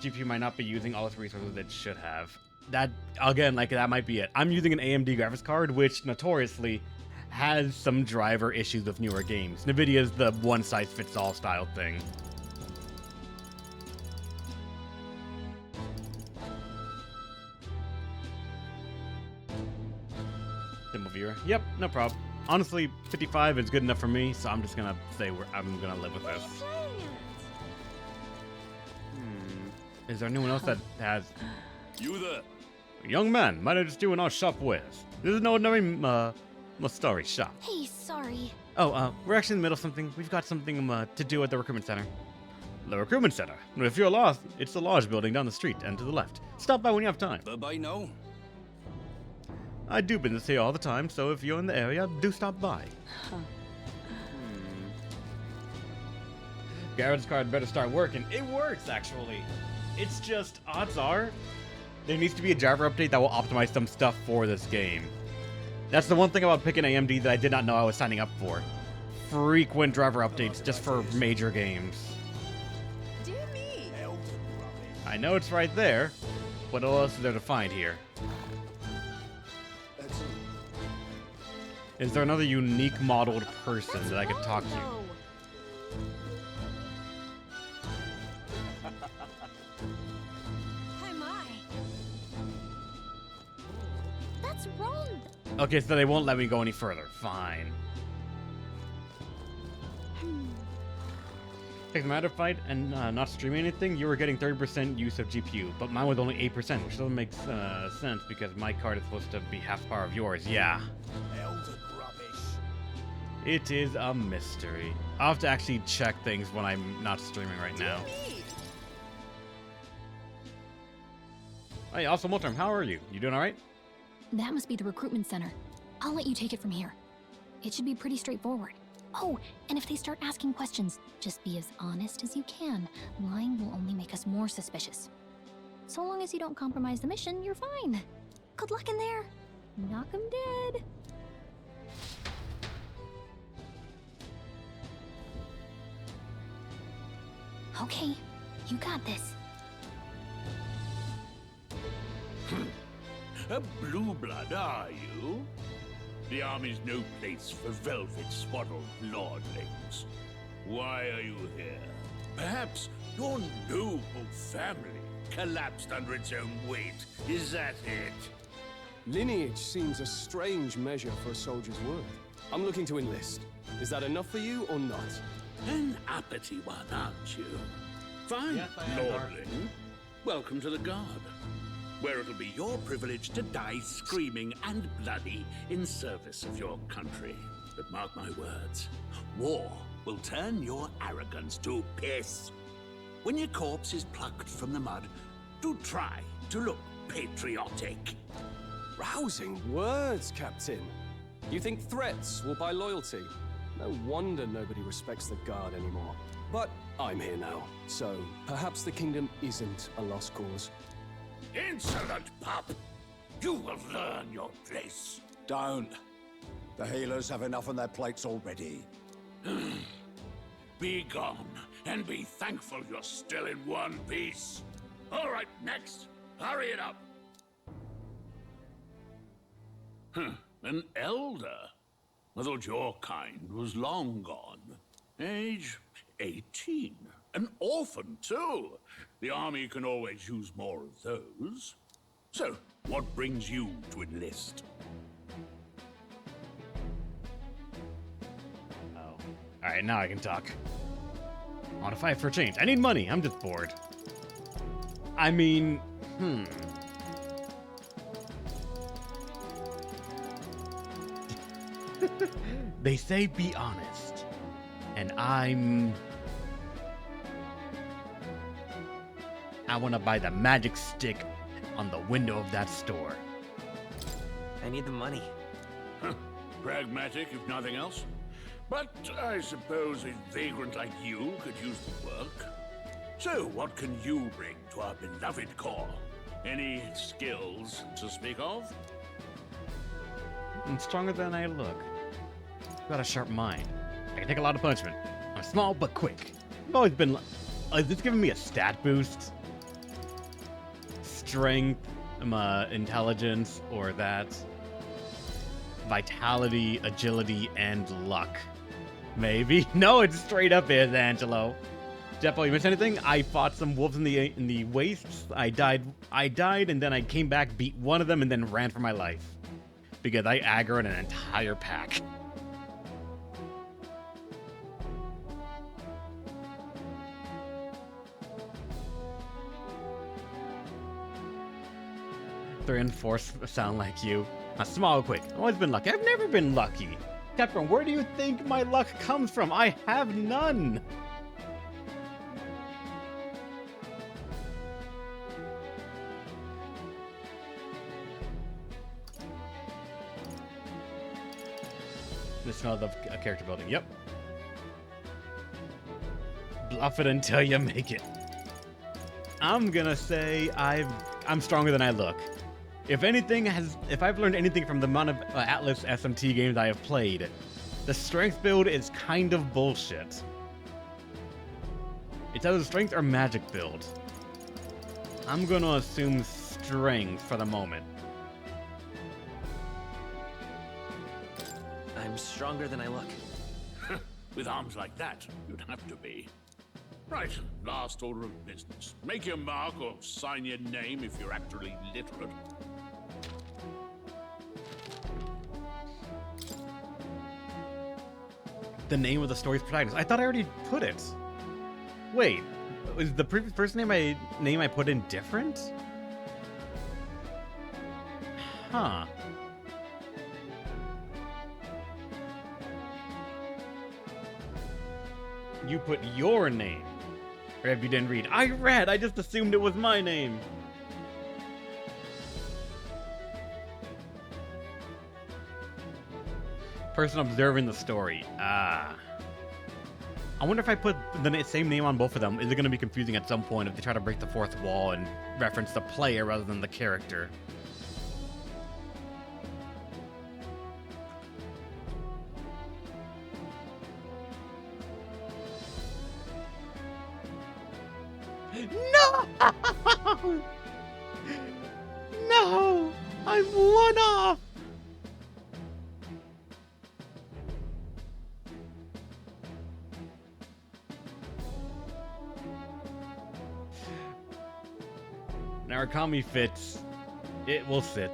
GPU might not be using all its resources it should have. That, again, like, that might be it. I'm using an AMD graphics card, which notoriously has some driver issues with newer games. NVIDIA's the one-size-fits-all style thing. Simple viewer. Yep, no problem. Honestly, 55 is good enough for me, so I'm just gonna say I'm gonna live with this. Is there anyone else that has... You there? Young man, might I just do in our shop wares? This is an ordinary, Mustari shop. Hey, sorry. Oh, we're actually in the middle of something. We've got something, to do at the recruitment center. The recruitment center? If you're lost, it's the large building down the street and to the left. Stop by when you have time. Bye-bye now. I do business here all the time, so if you're in the area, do stop by. Garrett's card better start working. It works, actually. It's just, odds are, there needs to be a driver update that will optimize some stuff for this game. That's the one thing about picking AMD that I did not know I was signing up for. Frequent driver updates just for major games. Dear me. I know it's right there. What else is there to find here? Is there another unique modeled person that I could talk to? That's wrong. Okay, so they won't let me go any further. Fine. Take the matter fight and not streaming anything, you were getting 30% use of GPU, but mine was only 8%, which doesn't make sense because my card is supposed to be half the power of yours. Yeah. It is a mystery. I'll have to actually check things when I'm not streaming right now. Hey, also Multerm, how are you? You doing all right? That must be the recruitment center. I'll let you take it from here. It should be pretty straightforward. Oh, and if they start asking questions, just be as honest as you can. Lying will only make us more suspicious. So long as you don't compromise the mission, you're fine. Good luck in there. Knock 'em dead. Okay, you got this. A blue blood, are you? The army's no place for velvet-swaddled lordlings. Why are you here? Perhaps your noble family collapsed under its own weight. Is that it? Lineage seems a strange measure for a soldier's worth. I'm looking to enlist. Is that enough for you or not? An uppity one, aren't you? Fine, Yes, I am, lordling. Welcome to the Guard, where it'll be your privilege to die screaming and bloody in service of your country. But mark my words, war will turn your arrogance to piss. When your corpse is plucked from the mud, do try to look patriotic. Rousing words, Captain. You think threats will buy loyalty? No wonder nobody respects the Guard anymore. But I'm here now, so perhaps the kingdom isn't a lost cause. Insolent pup! You will learn your place. Don't. The healers have enough on their plates already. Be gone, and be thankful you're still in one piece. All right, next. Hurry it up. An elder? I thought your kind was long gone. Age 18. An orphan, too. The army can always use more of those. So, what brings you to enlist? Oh. Alright, now I can talk. I want to fight for a change. I need money. I'm just bored. I mean, They say be honest. And I want to buy the magic stick on the window of that store. I need the money. Huh. Pragmatic, if nothing else. But I suppose a vagrant like you could use the work. So, what can you bring to our beloved corps? Any skills to speak of? I'm stronger than I look. I've got a sharp mind. I can take a lot of punishment. I'm small but quick. I've always been... is this giving me a stat boost? Strength, intelligence, or that? Vitality, agility, and luck. Maybe? No, it's straight up is, Angelo. Jeppo, you missed anything? I fought some wolves in the wastes. I died, and then I came back, beat one of them, and then ran for my life. Because I aggroed an entire pack. Three and four sound like you. I'm small, quick. I've always been lucky. I've never been lucky. Captain, where do you think my luck comes from? I have none. The smell of character building. Yep. Bluff it until you make it. I'm gonna say I'm stronger than I look. If I've learned anything from the amount of Atlas SMT games I have played, the strength build is kind of bullshit. It's either strength or magic build. I'm gonna assume strength for the moment. I'm stronger than I look. With arms like that, you'd have to be. Right, last order of business. Make your mark or sign your name if you're actually literate. The name of the story's protagonist. I thought I already put it. Wait, was the first name I put in different? Huh. You put your name. Or if you didn't read, I read. I just assumed it was my name. Person observing the story. Ah. I wonder if I put the same name on both of them, is it going to be confusing at some point if they try to break the fourth wall and reference the player rather than the character? No! No! I'm one off! Narukami fits. It will sit.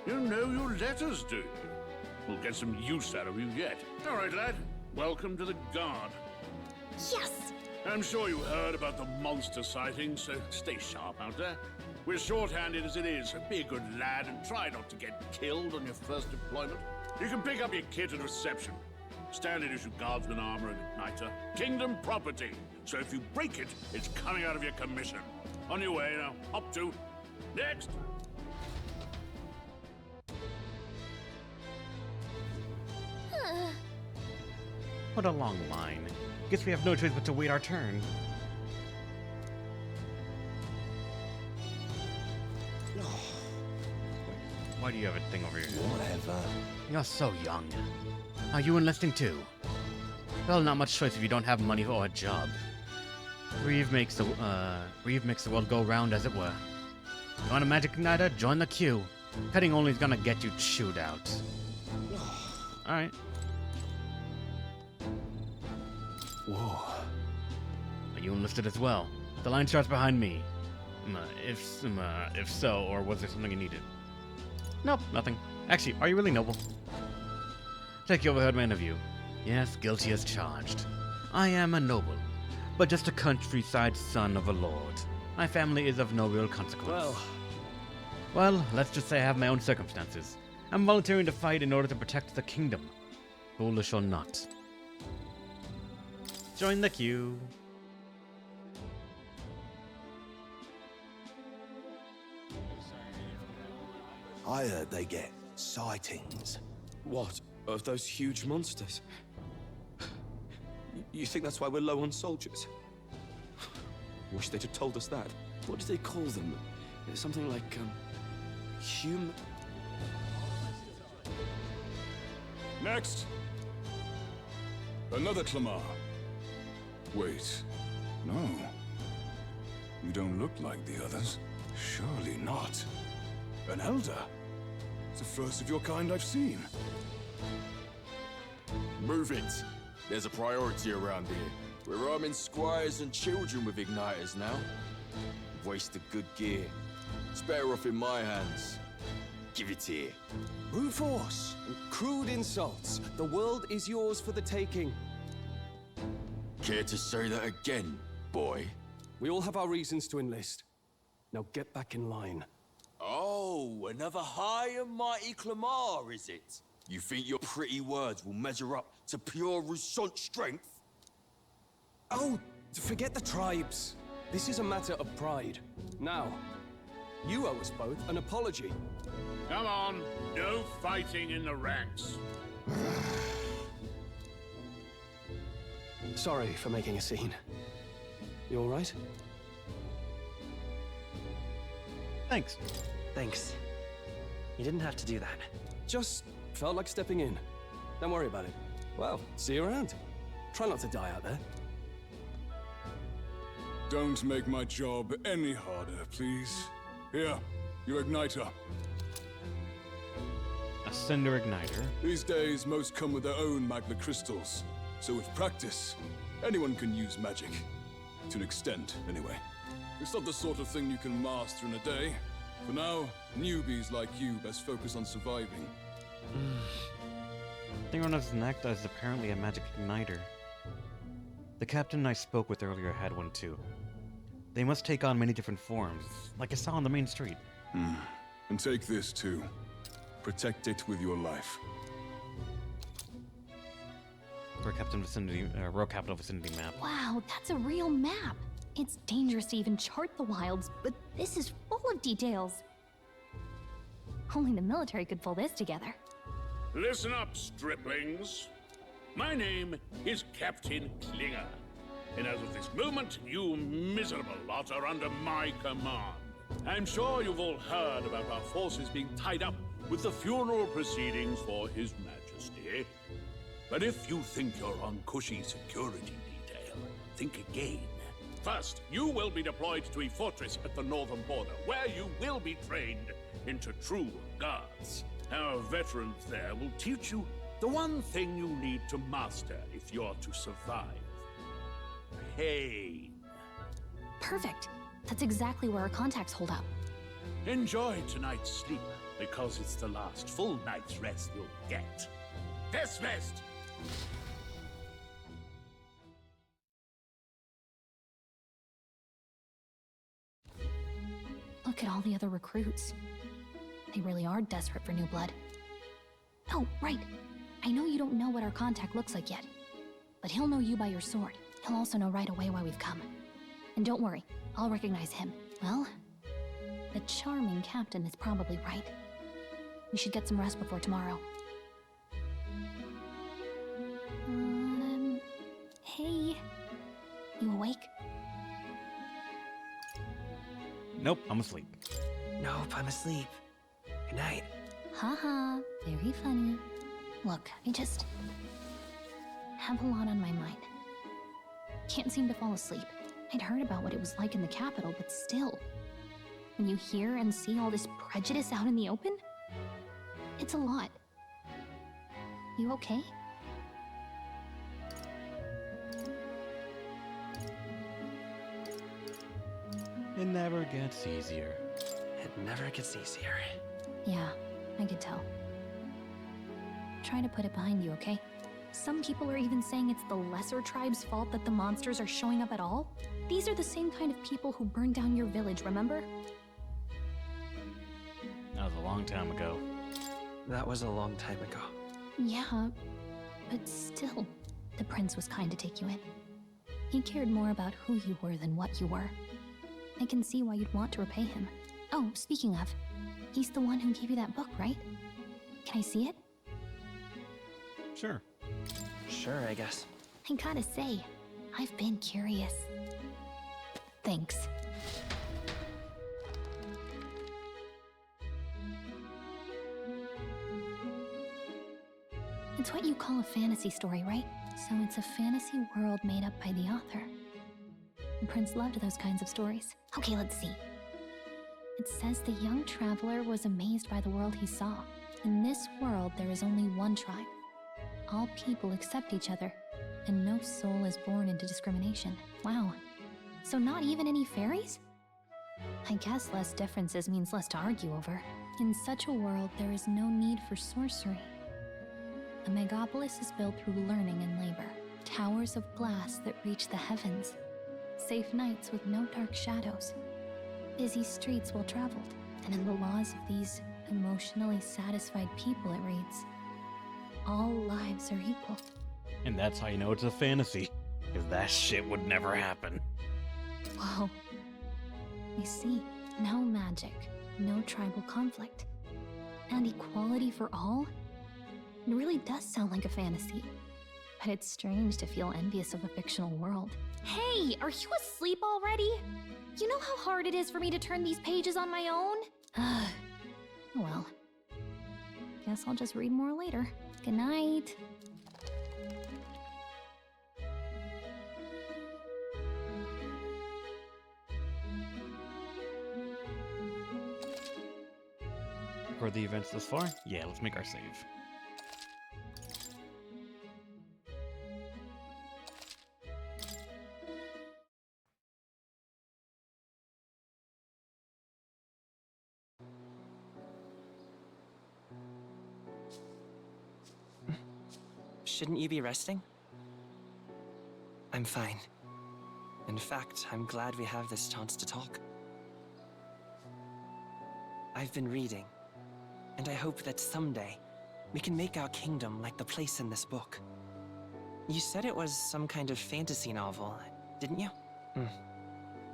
You know your letters, do you? We'll get some use out of you yet. All right, lad. Welcome to the Guard. Yes! I'm sure you heard about the monster sighting, so stay sharp out there. We're short-handed as it is, so be a good lad and try not to get killed on your first deployment. You can pick up your kit at reception. Standard issue guardsman armor and igniter. Kingdom property. So if you break it, it's coming out of your commission. On your way now. Up to. Next! What a long line. Guess we have no choice but to wait our turn. Why do you have a thing over your head? Whatever. You're so young. Are you enlisting too? Well, not much choice if you don't have money or a job. Reeve makes the world go round, as it were. You want a magic igniter? Join the queue. Cutting only is gonna get you chewed out. All right. Whoa. Are you enlisted as well? The line starts behind me. If so, or was there something you needed? Nope, nothing. Actually, are you really noble? Take the overheard my interview. Yes, guilty as charged. I am a noble, but just a countryside son of a lord. My family is of no real consequence. Well, let's just say I have my own circumstances. I'm volunteering to fight in order to protect the kingdom. Foolish or not. Join the queue. I heard they get sightings. What? Of those huge monsters? You think that's why we're low on soldiers? Wish they'd have told us that. What do they call them? Something like, Next! Another Clamar. Wait. No. You don't look like the others. Surely not. An elder? It's the first of your kind I've seen. Move it. There's a priority around here. We're arming squires and children with igniters now. Wasted good gear. It's better off in my hands. Give it here. Brute force. Crude insults. The world is yours for the taking. Care to say that again, boy? We all have our reasons to enlist. Now get back in line. Oh, another high and mighty Clamar, is it? You think your pretty words will measure up to pure Roussant strength? Oh, forget the tribes. This is a matter of pride. Now, you owe us both an apology. Come on, no fighting in the ranks. Sorry for making a scene. You all right? Thanks. Thanks. You didn't have to do that. Just felt like stepping in. Don't worry about it. Well, see you around. Try not to die out there. Don't make my job any harder, please. Here, your igniter. A cinder igniter? These days, most come with their own magna crystals. So with practice, anyone can use magic. To an extent, anyway. It's not the sort of thing you can master in a day. For now, newbies like you best focus on surviving. The thing on his neck is apparently a magic igniter. The captain I spoke with earlier had one too. They must take on many different forms, like I saw on the main street. And take this too. Protect it with your life. Row Capital Vicinity map. Wow, that's a real map. It's dangerous to even chart the wilds, but this is full of details. Only the military could pull this together. Listen up, striplings. My name is Captain Klinger, and as of this moment, you miserable lot are under my command. I'm sure you've all heard about our forces being tied up with the funeral proceedings for His Majesty. But if you think you're on cushy security detail, think again. First, you will be deployed to a fortress at the northern border, where you will be trained into true guards. Our veterans there will teach you the one thing you need to master if you're to survive. Pain. Perfect. That's exactly where our contacts hold up. Enjoy tonight's sleep, because it's the last full night's rest you'll get. Dismissed! Look at all the other recruits. They really are desperate for new blood. Oh, right. I know you don't know what our contact looks like yet, but he'll know you by your sword. He'll also know right away why we've come. And don't worry, I'll recognize him. Well, the charming captain is probably right. We should get some rest before tomorrow. Hey. You awake? Nope, I'm asleep. Nope, I'm asleep. Good night. Haha, very funny. Look, I just have a lot on my mind. Can't seem to fall asleep. I'd heard about what it was like in the capital, but still. When you hear and see all this prejudice out in the open, it's a lot. You okay? It never gets easier. It never gets easier. Yeah, I could tell. Try to put it behind you, okay? Some people are even saying it's the lesser tribe's fault that the monsters are showing up at all. These are the same kind of people who burned down your village, remember? That was a long time ago. That was a long time ago. Yeah, but still, the prince was kind to take you in. He cared more about who you were than what you were. I can see why you'd want to repay him. Oh, speaking of, he's the one who gave you that book, right? Can I see it? Sure. Sure, I guess. I gotta say, I've been curious. Thanks. It's what you call a fantasy story, right? So it's a fantasy world made up by the author. The prince loved those kinds of stories. Okay, let's see. It says the young traveler was amazed by the world he saw. In this world, there is only one tribe. All people accept each other, and no soul is born into discrimination. Wow. So not even any fairies? I guess less differences means less to argue over. In such a world, there is no need for sorcery. The megapolis is built through learning and labor. Towers of glass that reach the heavens. Safe nights with no dark shadows. Busy streets well traveled. And in the laws of these emotionally satisfied people, it reads, all lives are equal. And that's how you know it's a fantasy. Because that shit would never happen. Whoa. I see. No magic, no tribal conflict, and equality for all? It really does sound like a fantasy. But it's strange to feel envious of a fictional world. Hey, are you asleep already? You know how hard it is for me to turn these pages on my own? Well, guess I'll just read more later. Good night. For the events thus far? Yeah, let's make our save. Shouldn't you be resting? I'm fine. In fact, I'm glad we have this chance to talk. I've been reading, and I hope that someday we can make our kingdom like the place in this book. You said it was some kind of fantasy novel, didn't you?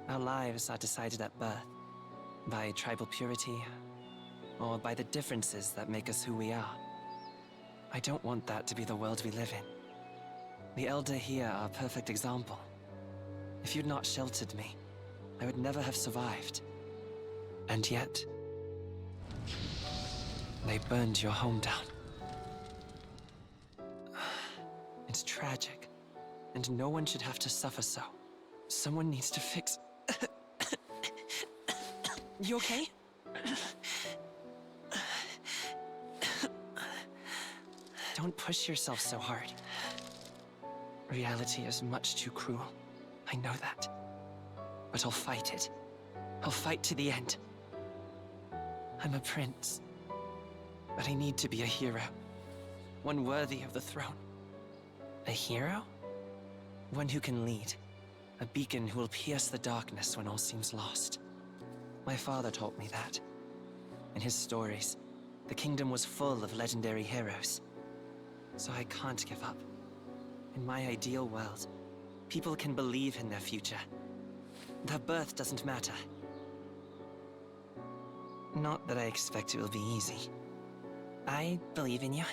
Our lives are decided at birth, by tribal purity, or by the differences that make us who we are. I don't want that to be the world we live in. The Elder here are a perfect example. If you'd not sheltered me, I would never have survived. And yet, they burned your home down. It's tragic, and no one should have to suffer so. Someone needs to fix... You okay? Don't push yourself so hard. Reality is much too cruel. I know that. But I'll fight it. I'll fight to the end. I'm a prince. But I need to be a hero. One worthy of the throne. A hero? One who can lead. A beacon who will pierce the darkness when all seems lost. My father taught me that. In his stories, the kingdom was full of legendary heroes. So I can't give up. In my ideal world, people can believe in their future. Their birth doesn't matter. Not that I expect it will be easy. I believe in you.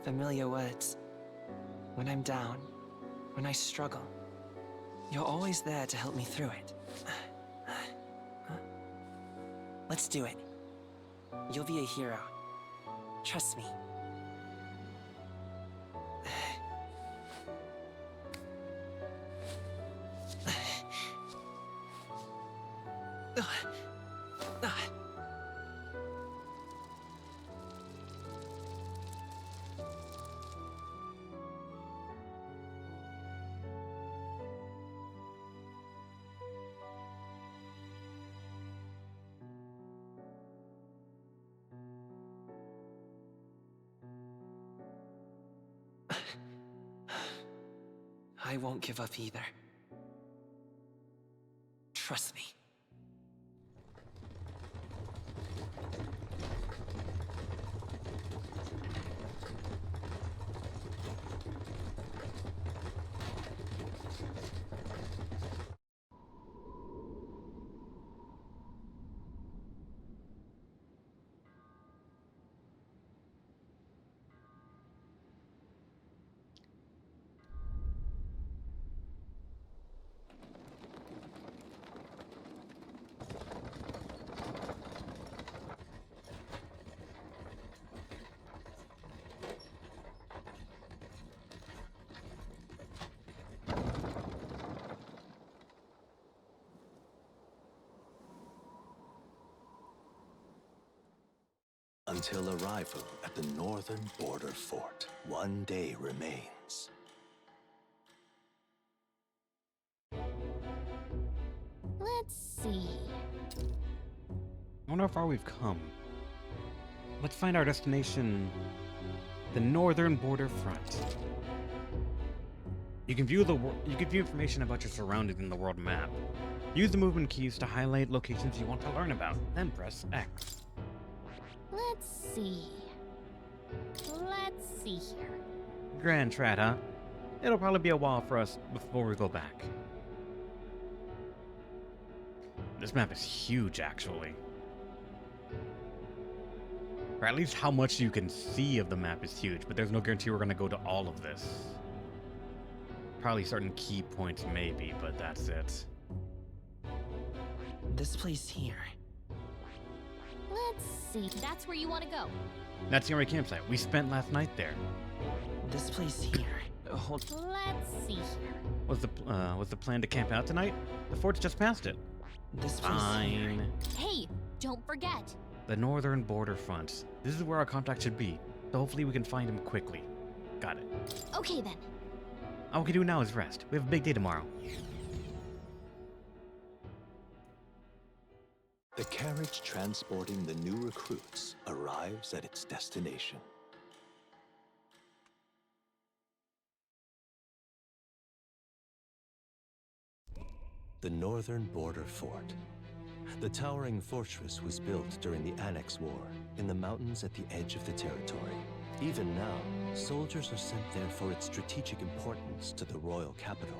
Familiar words. When I'm down, when I struggle, you're always there to help me through it. Let's do it. You'll be a hero. Trust me. I won't give up either. Trust me. Until arrival at the northern border fort, one day remains. Let's see. I wonder how far we've come. Let's find our destination, the northern border front. You can view information about your surroundings in the world map. Use the movement keys to highlight locations you want to learn about, then press X. Let's see. Let's see here. Grand Trad, huh? It'll probably be a while for us before we go back. This map is huge, actually. Or at least how much you can see of the map is huge, but there's no guarantee we're going to go to all of this. Probably certain key points maybe, but that's it. This place here. Let's see. That's where you want to go. That's the only campsite. We spent last night there. This place here. Hold. Let's see here. Was the plan to camp out tonight? The fort's just past it. This place Fine. Hey, don't forget. The northern border front. This is where our contact should be. So hopefully we can find him quickly. Got it. Okay then. All we can do now is rest. We have a big day tomorrow. The carriage transporting the new recruits arrives at its destination. The northern border fort. The towering fortress was built during the Annex War in the mountains at the edge of the territory. Even now, soldiers are sent there for its strategic importance to the royal capital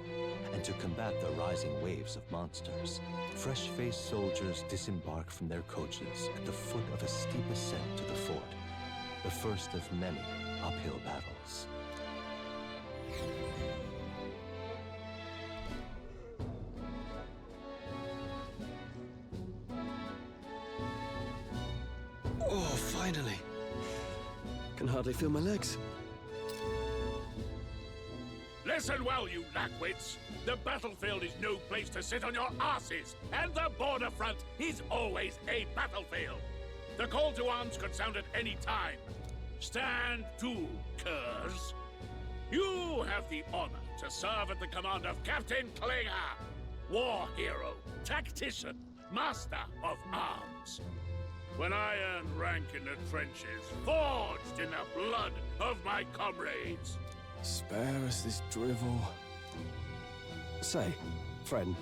and to combat the rising waves of monsters. Fresh-faced soldiers disembark from their coaches at the foot of a steep ascent to the fort, the first of many uphill battles. Oh, finally. Can hardly feel my legs. Listen well, you lackwits. The battlefield is no place to sit on your asses, and the border front is always a battlefield. The call to arms could sound at any time. Stand to, curs. You have the honor to serve at the command of Captain Klinger, war hero, tactician, master of arms. When I earned rank in the trenches, forged in the blood of my comrades. Spare us this drivel. Say, friend,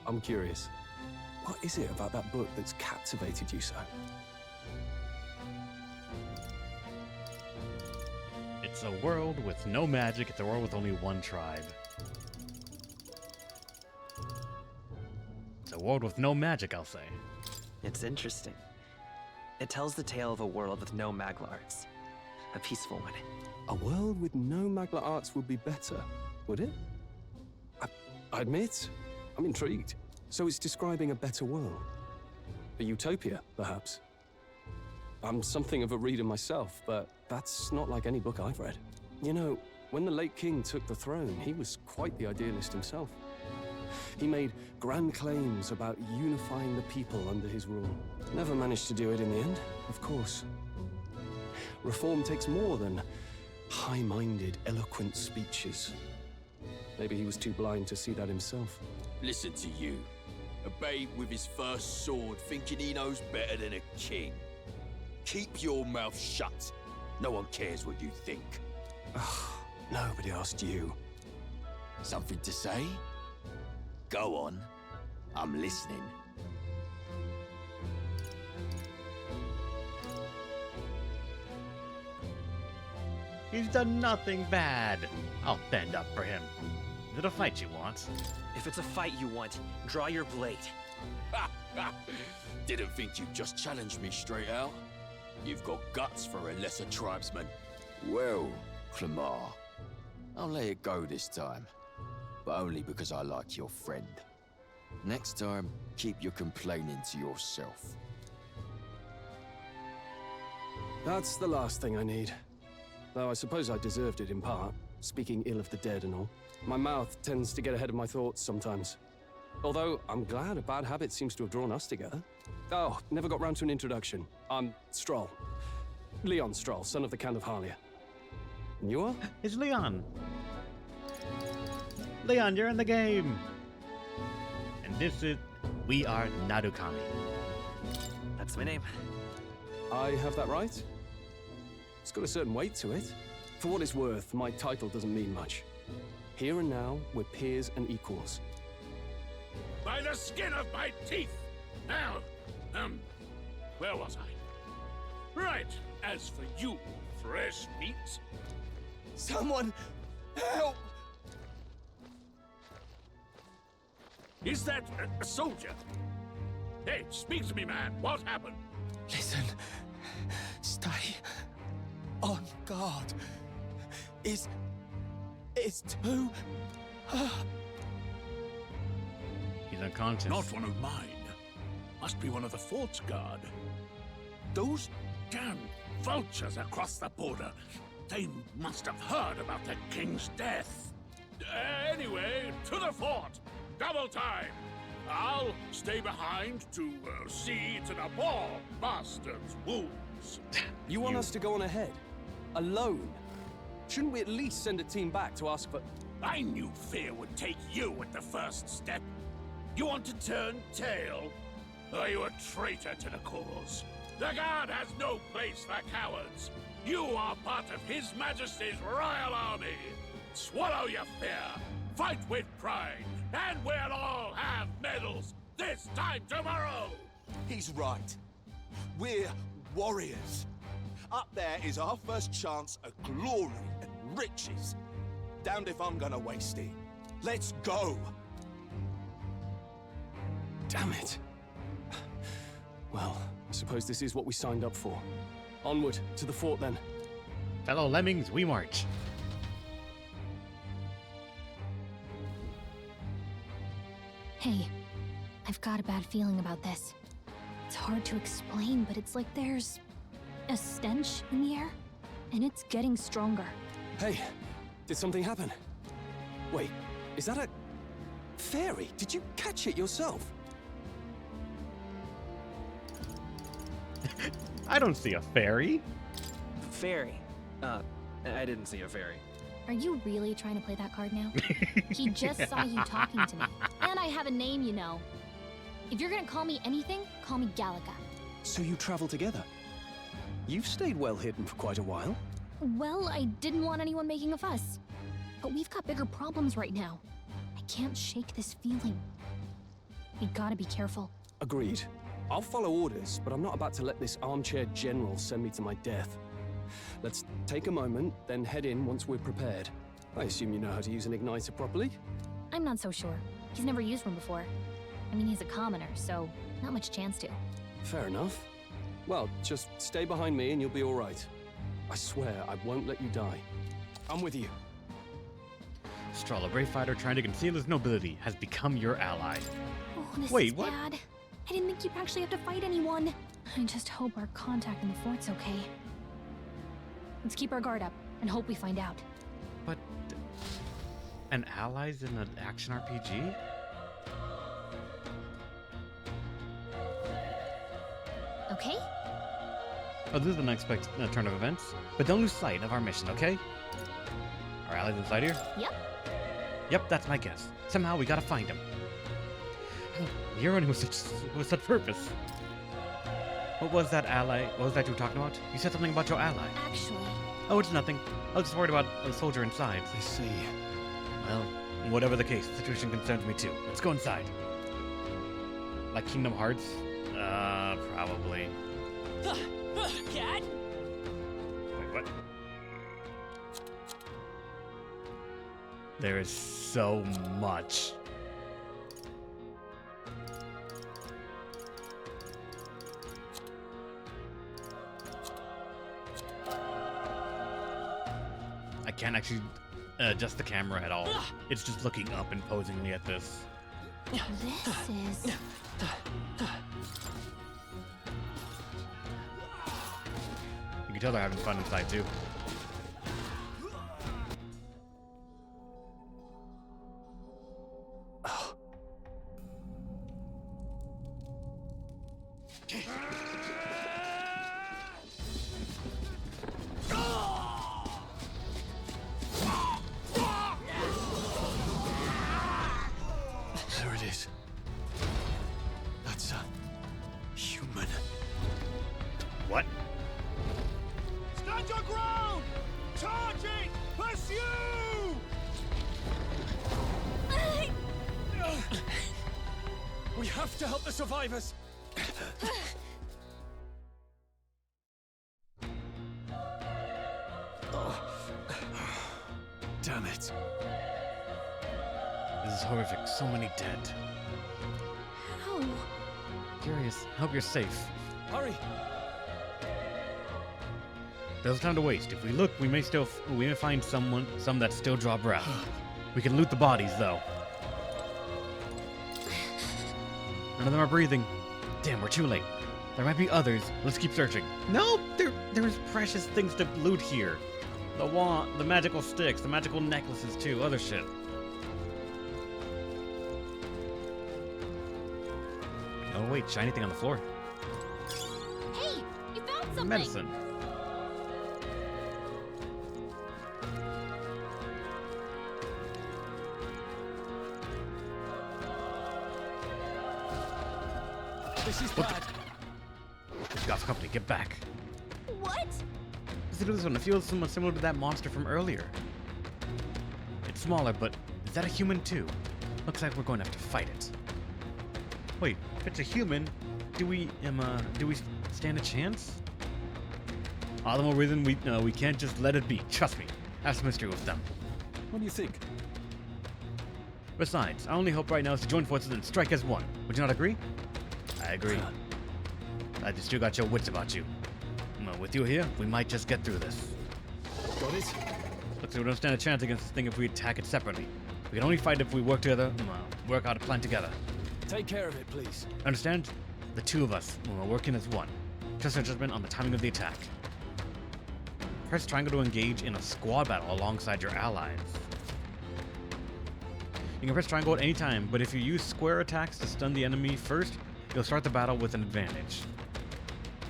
I'm curious. What is it about that book that's captivated you so? It's a world with no magic. It's a world with only one tribe. It's a world with no magic, I'll say. It's interesting. It tells the tale of a world with no Magla arts. A peaceful one. A world with no Magla arts would be better, would it? I admit, I'm intrigued. So it's describing a better world. A utopia, perhaps. I'm something of a reader myself, but that's not like any book I've read. You know, when the late king took the throne, he was quite the idealist himself. He made grand claims about unifying the people under his rule. Never managed to do it in the end, of course. Reform takes more than high-minded, eloquent speeches. Maybe he was too blind to see that himself. Listen to you. A babe with his first sword thinking he knows better than a king. Keep your mouth shut. No one cares what you think. Nobody asked you. Something to say? Go on. I'm listening. He's done nothing bad. I'll stand up for him. Is it a fight you want? If it's a fight you want, draw your blade. Didn't think you'd just challenge me straight out. You've got guts for a lesser tribesman. Well, Clemar, I'll let it go this time. But only because I like your friend. Next time, keep your complaining to yourself. That's the last thing I need. Though I suppose I deserved it in part, speaking ill of the dead and all. My mouth tends to get ahead of my thoughts sometimes. Although, I'm glad a bad habit seems to have drawn us together. Oh, never got round to an introduction. I'm Stroll. Leon Stroll, son of the Count of Harlia. And you are? It's Leon. Leon, you're in the game. And this is... We are Nadukami. That's my name. I have that right? It's got a certain weight to it. For what it's worth, my title doesn't mean much. Here and now, we're peers and equals. By the skin of my teeth! Now, where was I? Right, as for you, fresh meat... Someone, help! Is that a soldier? Hey, speak to me, man. What happened? Listen, stay on guard. It's too... He's unconscious. Not one of mine. Must be one of the fort's guard. Those damn vultures across the border. They must have heard about the king's death. Anyway, to the fort. Double time. I'll stay behind to see to the poor bastard's wounds. You want us to go on ahead? Alone? Shouldn't we at least send a team back to ask for... I knew fear would take you at the first step. You want to turn tail? Are you a traitor to the cause? The Guard has no place for cowards. You are part of His Majesty's Royal Army. Swallow your fear. Fight with pride. And we'll all have medals this time tomorrow. He's right. We're warriors. Up there is our first chance at glory and riches. Damned if I'm gonna waste it. Let's go! Damn it. Well, I suppose this is what we signed up for. Onward, to the fort then. Fellow lemmings, we march. Hey, I've got a bad feeling about this. It's hard to explain, but it's like there's a stench in the air, and it's getting stronger. Hey, did something happen? Wait, is that a... fairy? Did you catch it yourself? I don't see a fairy. Fairy? I didn't see a fairy. Are you really trying to play that card now? He just saw you talking to me. And I have a name, you know. If you're gonna call me anything, call me Gallica. So you travel together? You've stayed well hidden for quite a while. Well, I didn't want anyone making a fuss. But we've got bigger problems right now. I can't shake this feeling. We gotta be careful. Agreed. I'll follow orders, but I'm not about to let this armchair general send me to my death. Let's take a moment, then head in once we're prepared. I assume you know how to use an igniter properly? I'm not so sure. He's never used one before. I mean, he's a commoner, so not much chance to. Fair enough. Well, just stay behind me and you'll be all right. I swear I won't let you die. I'm with you. Stroll, a brave fighter trying to conceal his nobility, has become your ally. Oh, this Wait, is what? bad. I didn't think you'd actually have to fight anyone. I just hope our contact in the fort's okay. Let's keep our guard up and hope we find out. But... an ally's in an action RPG? Okay? Oh, this is an unexpected turn of events. But don't lose sight of our mission, okay? Our allies inside here? Yep. Yep, that's my guess. Somehow we gotta find him. You're one who was such purpose. What was that ally? What was that you were talking about? You said something about your ally. Actually... Oh, it's nothing. I was just worried about a soldier inside. I see. Well, Whatever the case, the situation concerns me too. Let's go inside. Like Kingdom Hearts? Probably. Cat? Wait, what? There is so much. I can't actually adjust the camera at all. It's just looking up and posing me at this. This is... You can tell they're having fun inside too. There it is. That's a human. What? Stand your ground! Charging! Pursue! We have to help the survivors. Damn it. This is horrific. So many dead. How? Curious. Hope you're safe. Hurry. There's no time to waste. If we look, we may find some that still draw breath. We can loot the bodies, though. None of them are breathing. Damn, we're too late. There might be others. Let's keep searching. No, there's precious things to loot here. The wand, the magical sticks, the magical necklaces too, other shit. Oh wait, shiny thing on the floor. Hey, you found something! Medicine. This is bad. God's company, get back. What? Let's do this one. It feels somewhat similar to that monster from earlier. It's smaller, but is that a human too? Looks like we're going to have to fight it. Wait, if it's a human, do we stand a chance? All the more reason we can't just let it be. Trust me, that's the mystery with them. What do you think? Besides, our only hope right now is to join forces and strike as one. Would you not agree? I agree. I just still got your wits about you. Well, with you here, we might just get through this. Got it? Looks like we don't stand a chance against this thing if we attack it separately. We can only fight if we work together, work out a plan together. Take care of it, please. Understand? The two of us, we're working as one. Trust our judgment on the timing of the attack. Press triangle to engage in a squad battle alongside your allies. You can press triangle at any time, but if you use square attacks to stun the enemy first, you'll start the battle with an advantage.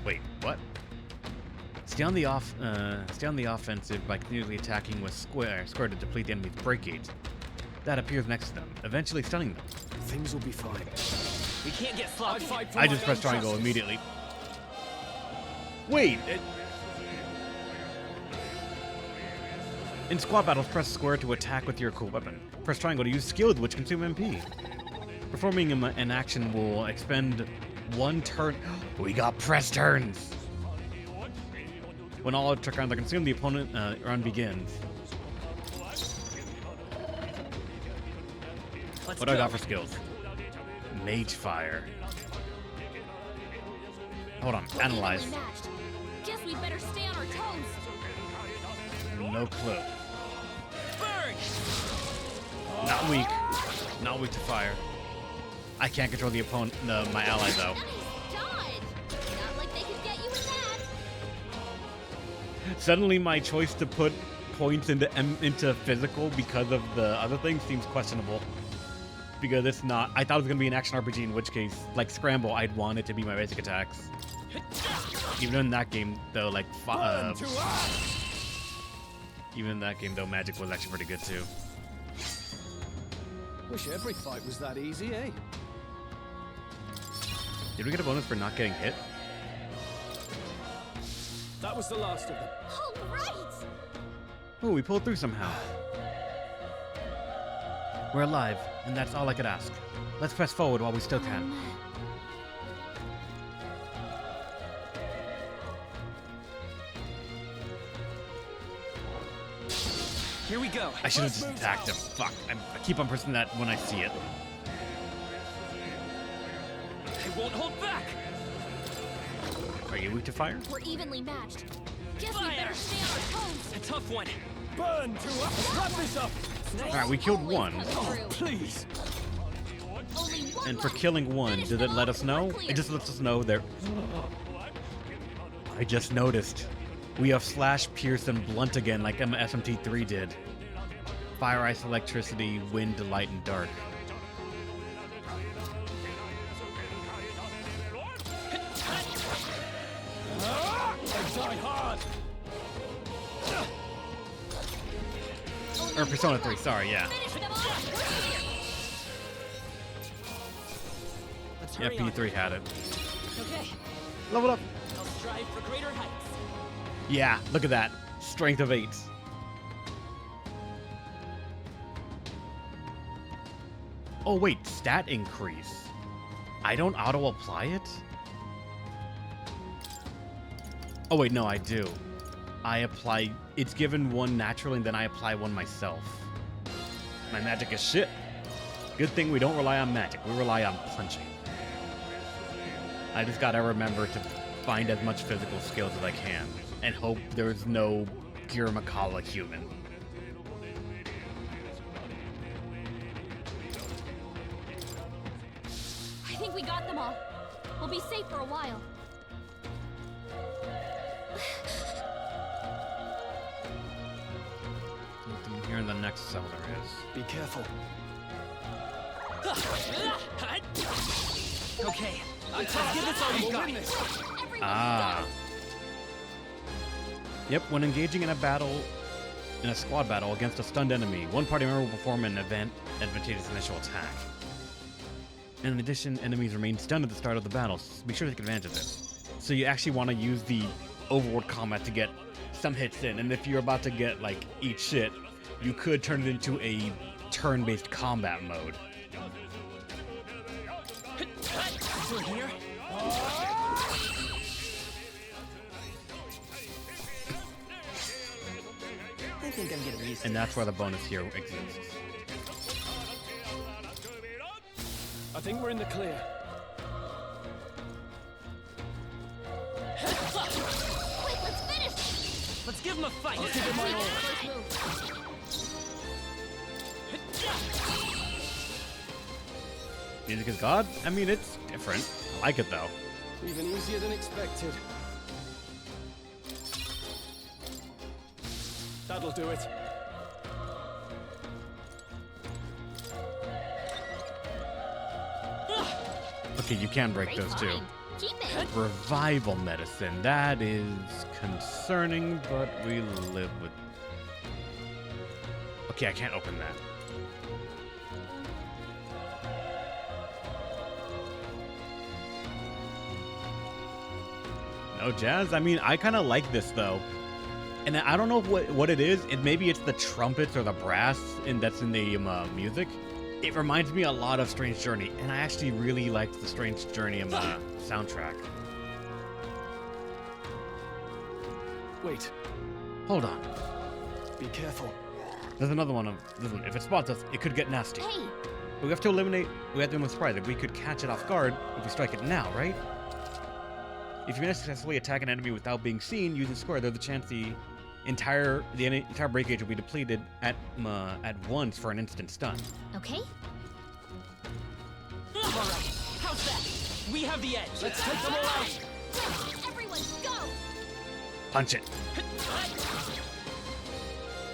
Wait, what? Stay on the offensive by continuously attacking with square to deplete the enemy's break gauge. That appears next to them, eventually stunning them. Things will be fine. We can't get sloppy. I just pressed triangle immediately. Wait! In squad battles, press square to attack with your cool weapon. Press triangle to use skills which consume MP. Performing an action will expend one turn. We got press turns! When all attack rounds are consumed, the opponent round begins. What do I got for skills? Mage Fire. Hold on, analyze. Guess we better stay on our toes. No clue. Not weak. Not weak to fire. I can't control the opponent, my ally though. Not like they could get you in that. Suddenly, my choice to put points into physical because of the other thing seems questionable. Because it's not. I thought it was gonna be an action RPG, in which case, like Scramble, I'd want it to be my basic attacks. Even in that game, though, like even in that game, though, magic was actually pretty good too. Wish every fight was that easy, eh? Did we get a bonus for not getting hit? That was the last of them. All right. Oh, we pulled through somehow. We're alive, and that's all I could ask. Let's press forward while we still can. Here we go. I should have just attacked him. Fuck. I keep on pressing that when I see it. I won't hold back. Are you weak to fire? We're evenly matched. Guess we better stay on our toes. A tough one. Burn to us! Wrap this up! Alright, we killed one. Oh, please! And for killing one, does it let us know? It just lets us know there. I just noticed. We have slash, pierce, and blunt again like SMT3 did. Fire, ice, electricity, wind, light, and dark. Die hard! Or Persona 3, sorry, yeah. Yeah, P3 had it. Okay. Level up. I'll strive for greater heights. Yeah, look at that. Strength of 8. Oh wait, stat increase. I don't auto-apply it? Oh wait, no, I do. I apply... It's given one naturally, and then I apply one myself. My magic is shit. Good thing we don't rely on magic. We rely on punching. I just gotta remember to find as much physical skills as I can, and hope there's no Gurmakala human. I think we got them all. We'll be safe for a while. Nothing here in the next cell there is. Be careful. Okay, let's give this all we got. Ah. Yep, when engaging in a squad battle against a stunned enemy, one party member will perform an advantageous initial attack. In addition, enemies remain stunned at the start of the battle, so be sure to take advantage of this. So you actually want to use the overworld combat to get some hits in, and if you're about to get, like, eat shit, you could turn it into a turn-based combat mode. Through here? I think I'm getting used to And that's why the bonus here exists. I think we're in the clear. Quick, let's finish! Let's give him a fight. I'll give him my all. Music is God? I mean, it's different. I like it, though. Even easier than expected. That'll do it. Okay, you can break those too. Keep it. Revival medicine. That is concerning, but we live with... Okay, I can't open that. No jazz? I mean, I kind of like this, though. And I don't know what it is. Maybe it's the trumpets or the brass that's in the music. It reminds me a lot of Strange Journey, and I actually really liked the Strange Journey soundtrack. Wait. Hold on. Be careful. There's another one. If it spots us, it could get nasty. Hey. But we have to eliminate surprise. If we could catch it off guard if we strike it now, right? If you manage to successfully attack an enemy without being seen using square, there's a chance the entire breakage will be depleted at once for an instant stun. Okay. All right, how's that? We have the edge. Let's take them all out. Everyone, go! Punch it.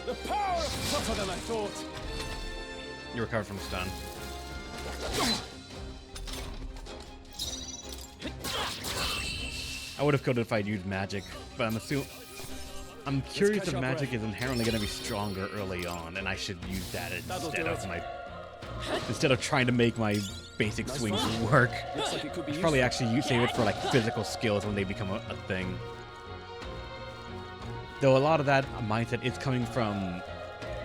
The power is tougher than I thought. You recovered from stun. I would have killed it if I'd used magic, but I'm curious if magic is inherently going to be stronger early on, and I should use that instead of trying to make my basic swings work. Looks like it could be I should probably actually save it for like physical skills when they become a thing. Though a lot of that mindset is coming from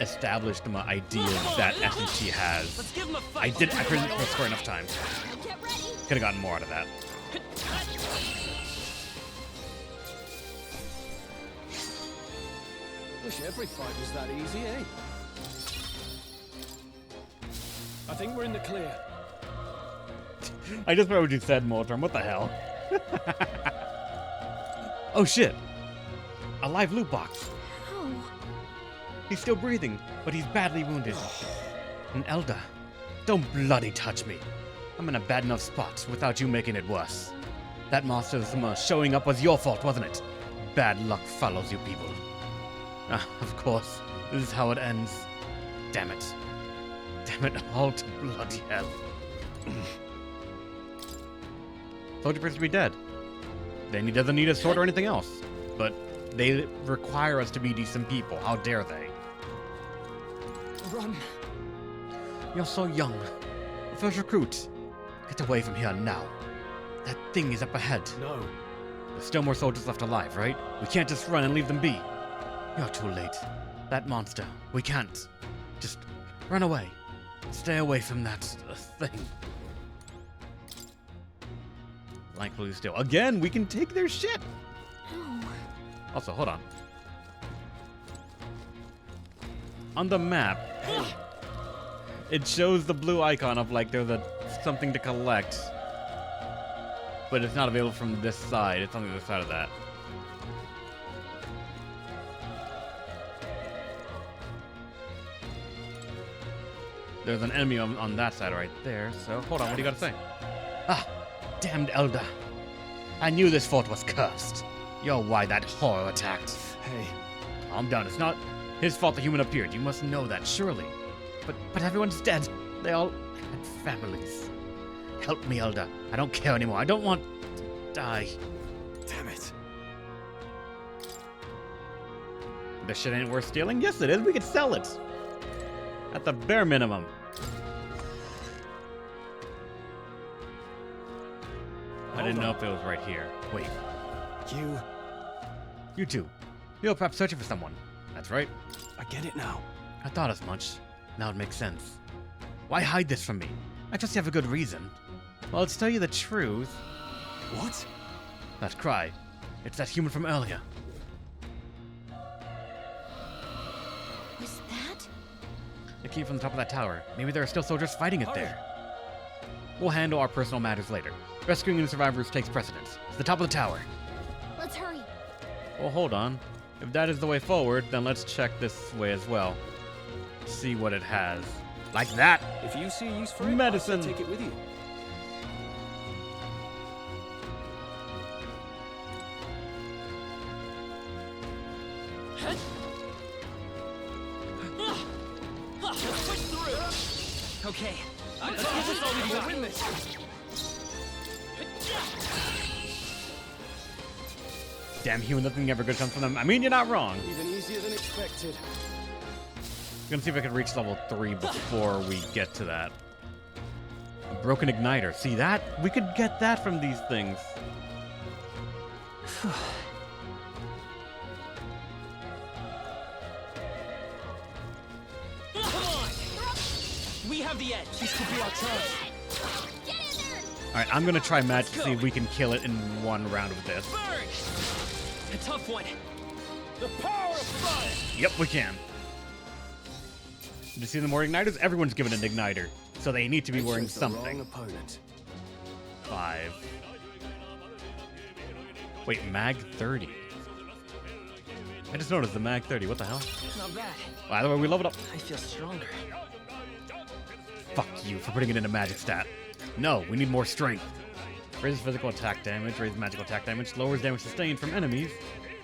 established my ideas that SMT has. I couldn't press square enough times. Could have gotten more out of that. Wish every fight was that easy, eh? I think we're in the clear. I just read what you said, Moltram. What the hell? Oh shit! A live loot box. How? He's still breathing, but he's badly wounded. And Elda, don't bloody touch me. I'm in a bad enough spot without you making it worse. That monster's showing up was your fault, wasn't it? Bad luck follows you people. Ah, of course. This is how it ends. Damn it. Damn it all to bloody hell. Soldier appears to be dead. Then he doesn't need a sword or anything else. But they require us to be decent people. How dare they? Run. You're so young. First recruit. Get away from here now. That thing is up ahead. No. There's still more soldiers left alive, right? We can't just run and leave them be. You're too late. That monster. We can't. Just run away. Stay away from that thing. Thankfully still. Again, we can take their ship. No. Also, hold on. On the map, it shows the blue icon of like there's something to collect. But it's not available from this side. It's on the other side of that. There's an enemy on that side right there, so hold on, what do you gotta say? Ah, damned Elder. I knew this fort was cursed. You're why that horror attacked. Hey. Calm down, it's not his fault the human appeared. You must know that, surely. But everyone's dead. They all had families. Help me, Elder. I don't care anymore. I don't want to die. Damn it. This shit ain't worth stealing? Yes, it is. We could sell it. At the bare minimum. I didn't know if it was right here. Wait. You two. You're perhaps searching for someone. That's right. I get it now. I thought as much. Now it makes sense. Why hide this from me? I just have a good reason. Well, let's tell you the truth. What? That cry. It's that human from earlier. Was that? It came from the top of that tower. Maybe there are still soldiers fighting it there. We'll handle our personal matters later. Rescuing the survivors takes precedence. It's the top of the tower. Let's hurry. Well, hold on. If that is the way forward, then let's check this way as well. See what it has. Like that! If you see use for it, medicine. take it with you. Okay, let's give this all we got. Win this. Damn human, nothing ever good comes from them. I mean, you're not wrong. Even easier than expected. I'm gonna see if I can reach level 3 before we get to that. A broken igniter. See that? We could get that from these things. We have the edge. This could be our chance. Alright, I'm gonna try magic to see if we can kill it in one round with this. Burn! A tough one. The power of fire! Yep, we can. Did you see the more igniters? Everyone's given an igniter. So they need to be wearing something. Opponent. 5. Wait, mag 30. I just noticed the mag 30. What the hell? Not bad. By the way, we leveled up. I feel stronger. Fuck you for putting it in a magic stat. No, we need more strength. Raises physical attack damage, raises magical attack damage, lowers damage sustained from enemies,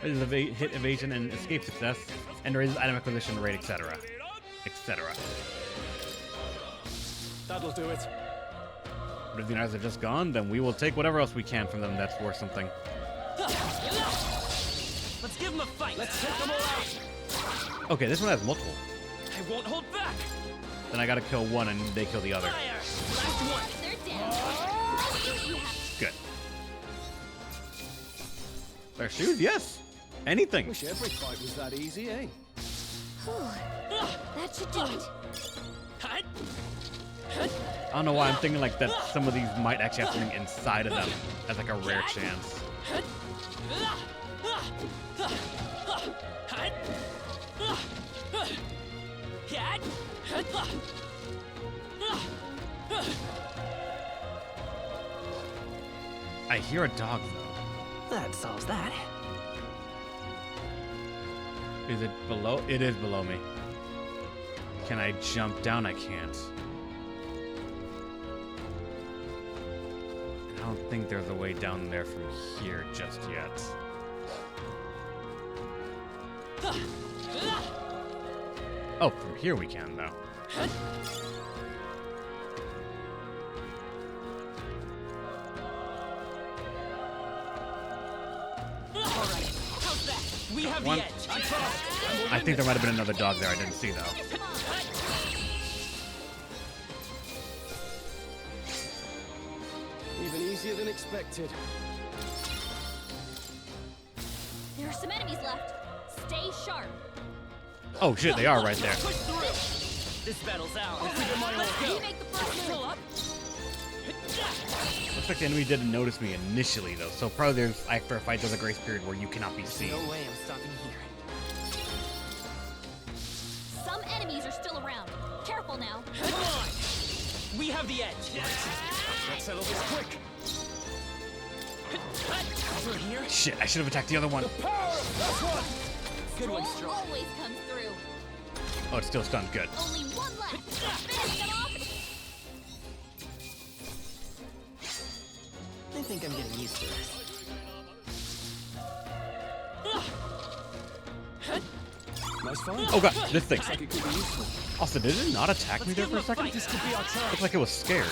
raises hit evasion and escape success, and raises item acquisition rate, etc. Etc. That'll do it. But if the igniters are just gone, then we will take whatever else we can from them that's worth something. Let's give them a fight. Let's take them all out. Okay, this one has multiple. I won't hold back. Then I gotta kill one and they kill the other. Fire. Last one. They're down. Good. Their shoes? Yes. Anything. Wish every fight was that easy, eh? That should do it. I don't know why I'm thinking like that some of these might actually have something inside of them as like a rare chance. I hear a dog though. That solves that. Is it below? It is below me. Can I jump down? I can't. I don't think there's a way down there from here just yet. Oh, from here we can though. We have One. the edge. I think there might have been another dog there I didn't see though. Even easier than expected. There are some enemies left. Stay sharp. Oh shit, they are right there. This battle's out. You make the first move. Looks like the enemy didn't notice me initially though, so probably there's after a fight there's a grace period where you cannot be seen. No way I'm stopping here. Some enemies are still around. Careful now. Come on. We have the edge. Let's settle this quick. Over here. Shit, I should have attacked the other one. Good one, Stroll always comes through. Oh, it's still stunned. Good. Only one left. Finish them off. I think I'm getting used to this. Nice find. Oh god, this thing. Looks like it could be useful. Also, did it not attack me there for a second? This could be our chance. Looks like it was scared.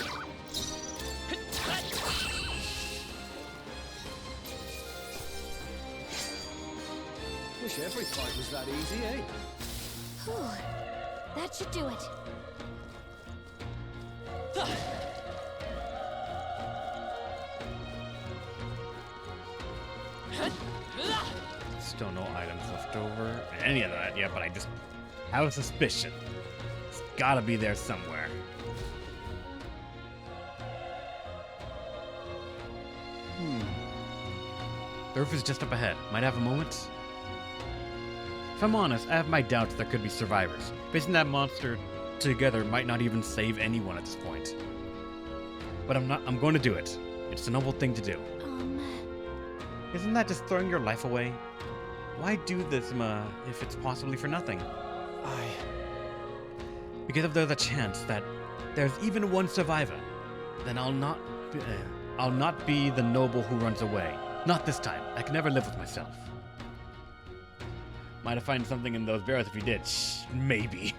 Wish every fight was that easy, eh? Whew. That should do it. Still no items left over. Any of that, yeah, but I just have a suspicion. It's gotta be there somewhere. The roof is just up ahead. Might have a moment. If I'm honest, I have my doubts there could be survivors. Facing that monster together might not even save anyone at this point. But I'm going to do it. It's a noble thing to do. Isn't that just throwing your life away? Why do this, if it's possibly for nothing? Because if there's a chance that there's even one survivor, then I'll not be the noble who runs away. Not this time. I can never live with myself. Might have found something in those barrels if you did. Shh, maybe.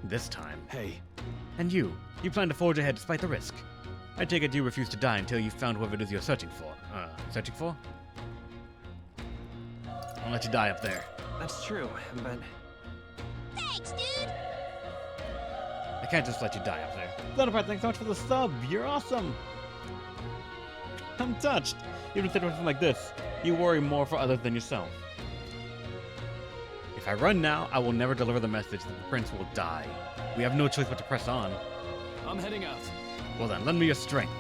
This time. Hey. And you plan to forge ahead despite the risk. I take it you refuse to die until you've found whoever it is you're searching for. Searching for? I'll let you die up there. That's true, but... Thanks, dude! I can't just let you die up there. Thunderpart, thanks so much for the sub. You're awesome. I'm touched. Even in situations like this, you worry more for others than yourself. If I run now, I will never deliver the message that the prince will die. We have no choice but to press on. I'm heading out. Well then, lend me your strength.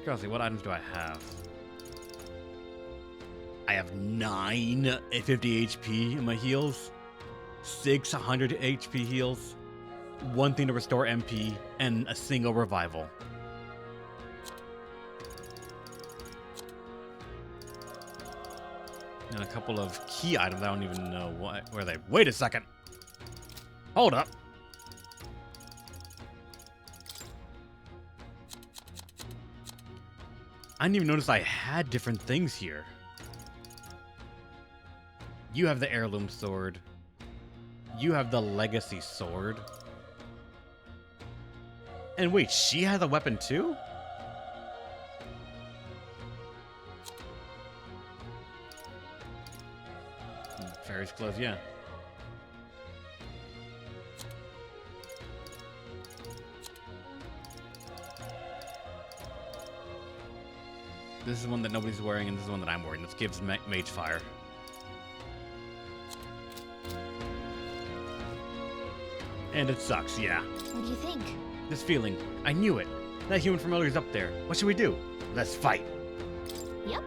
Seriously, what items do I have? I have 9 50 HP in my heals, 600 HP heals, 1 thing to restore MP, and a single revival. And a couple of key items. I don't even know where they. Wait a second. Hold up. I didn't even notice I had different things here. You have the heirloom sword. You have the legacy sword. And wait, she has a weapon too? Fairy's clothes, yeah. This is one that nobody's wearing, and this is one that I'm wearing. This gives Mage Fire. And it sucks, yeah. What do you think? This feeling. I knew it. That human familiar's up there. What should we do? Let's fight. Yep.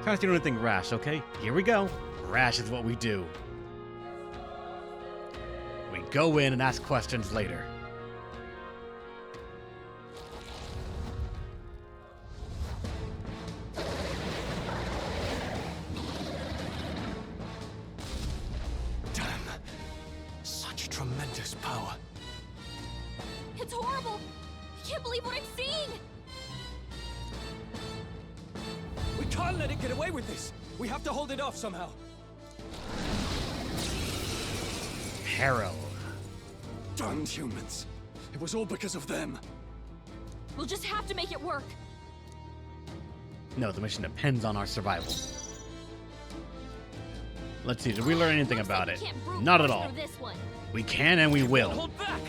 Try not to do anything rash, okay? Here we go. Rash is what we do. We go in and ask questions later. Tremendous power. It's horrible! I can't believe what I'm seeing! We can't let it get away with this! We have to hold it off somehow. Peril. Damned humans. It was all because of them. We'll just have to make it work. No, the mission depends on our survival. Let's see, did we learn anything about it? Not at all. We can and we will. Hold back.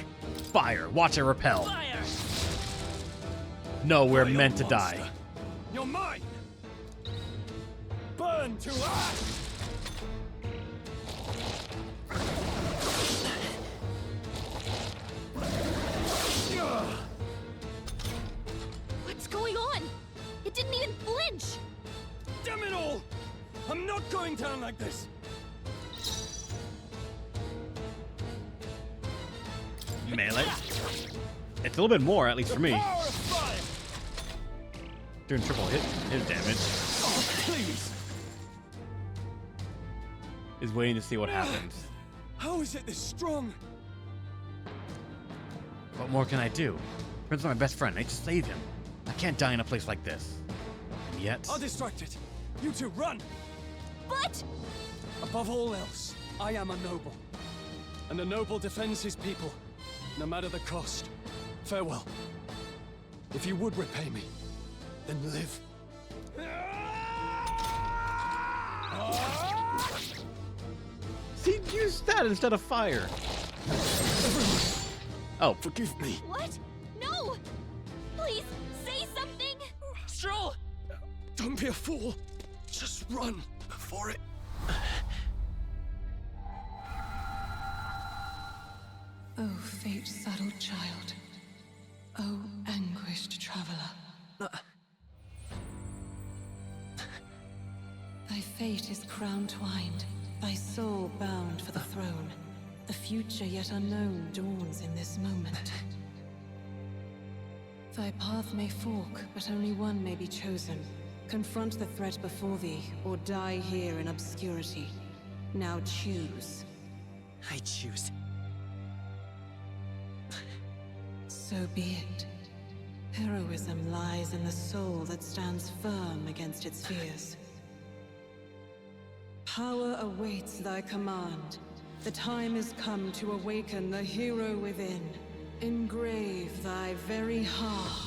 Fire! Watch it repel. Fire. No, we're meant to die. You're mine! Burn to ash! What's going on? It didn't even flinch! Damn it all! I'm not going down like this! Melee. It's a little bit more, at least for me. Doing triple hit damage. Oh, please! Is waiting to see what happens. How is it this strong? What more can I do? Prince is my best friend. I need to save him. I can't die in a place like this. And yet... I'll distract it. You two, run! But... Above all else, I am a noble. And a noble defends his people, no matter the cost. Farewell. If you would repay me, then live. See, use that instead of fire. Oh, forgive me. What? No! Please, say something! Stroll! Don't be a fool. Just run before it... Oh, fate-saddled child. Oh, anguished traveler. Thy fate is crown-twined, thy soul bound for the throne. The future yet unknown dawns in this moment. Thy path may fork, but only one may be chosen. Confront the threat before thee, or die here in obscurity. Now choose. I choose. So be it. Heroism lies in the soul that stands firm against its fears. Power awaits thy command. The time is come to awaken the hero within. Engrave thy very heart.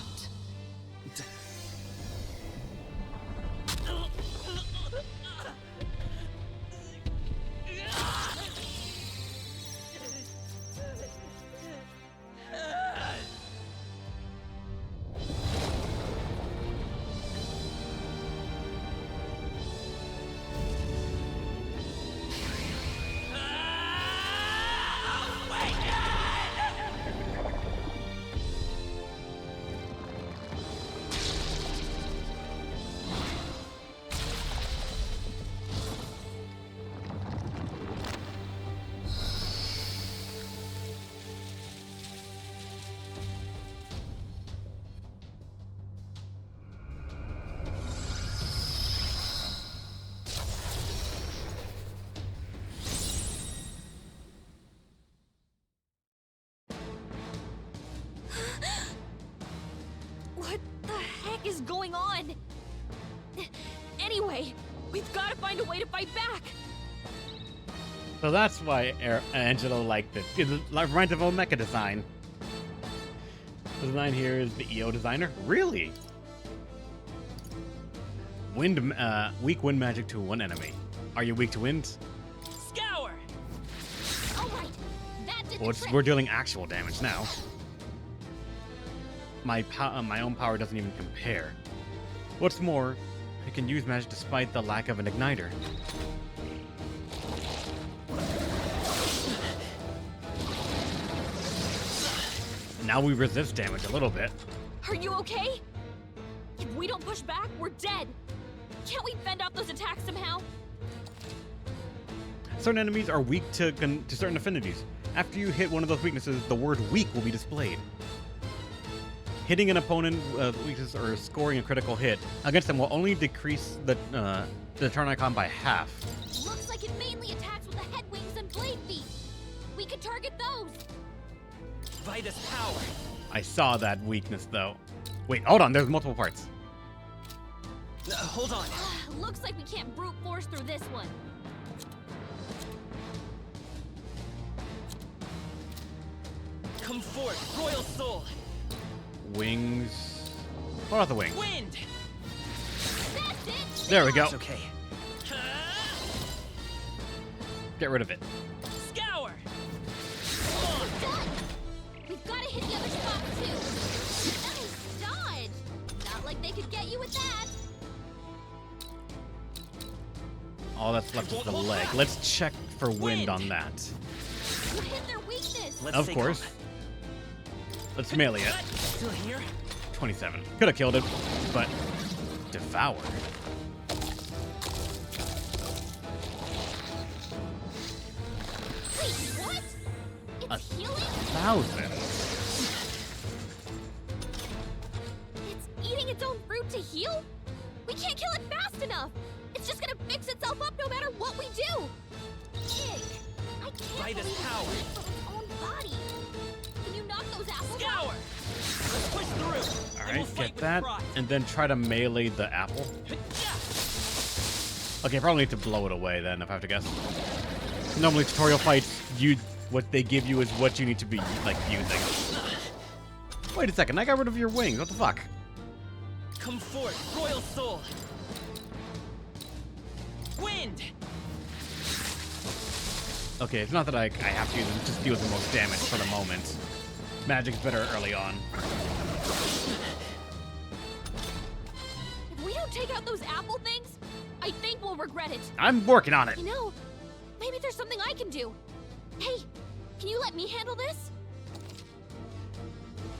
What the heck is going on? Anyway, we've got to find a way to fight back. So that's why Angelo liked it. It reminds of a mecha design. The design here is the EO designer. Really? Weak wind magic to one enemy. Are you weak to wind? Scour. All right, that did Well, the trick. we're dealing actual damage now. My own power doesn't even compare. What's more, it can use magic despite the lack of an igniter. Now we resist damage a little bit. Are you okay? If we don't push back, we're dead. Can't we fend off those attacks somehow? Certain enemies are weak to certain affinities. After you hit one of those weaknesses, the word weak will be displayed. Hitting an opponent weakness or scoring a critical hit against them will only decrease the turn icon by half. Looks like it mainly attacks with the head wings and blade feet. We could target those. Vitus power. I saw that weakness though. Wait, hold on, there's multiple parts. Hold on. Looks like we can't brute force through this one. Come forth, royal soul. Wings. What about the wings? Wind. That's it. There we go. It's okay. Get rid of it. Scour. Done. We've got to hit the other spot too. Nice dodge. Not like they could get you with that. All that's left is the leg. Let's check for wind on that. You hit their weakness. Of course. Let's melee it. Still here? 27. Could have killed it, but devour. Wait, what? It's healing? 1,000. It's eating its own fruit to heal? We can't kill it fast enough. It's just gonna fix itself up no matter what we do. Pig, I can't believe it's power. eating from its own body. Can you knock those apples Scour. out? Let's push through. All right, get that, and then try to melee the apple. Okay, probably need to blow it away then, if I have to guess. Normally, tutorial fights, what they give you is what you need to be like using. Wait a second, I got rid of your wings. What the fuck? Come forth, royal soul. Wind. Okay, it's not that I have to use it, just deals the most damage for the moment. Magic's better early on. If we don't take out those apple things, I think we'll regret it. I'm working on it. You know, maybe there's something I can do. Hey, can you let me handle this?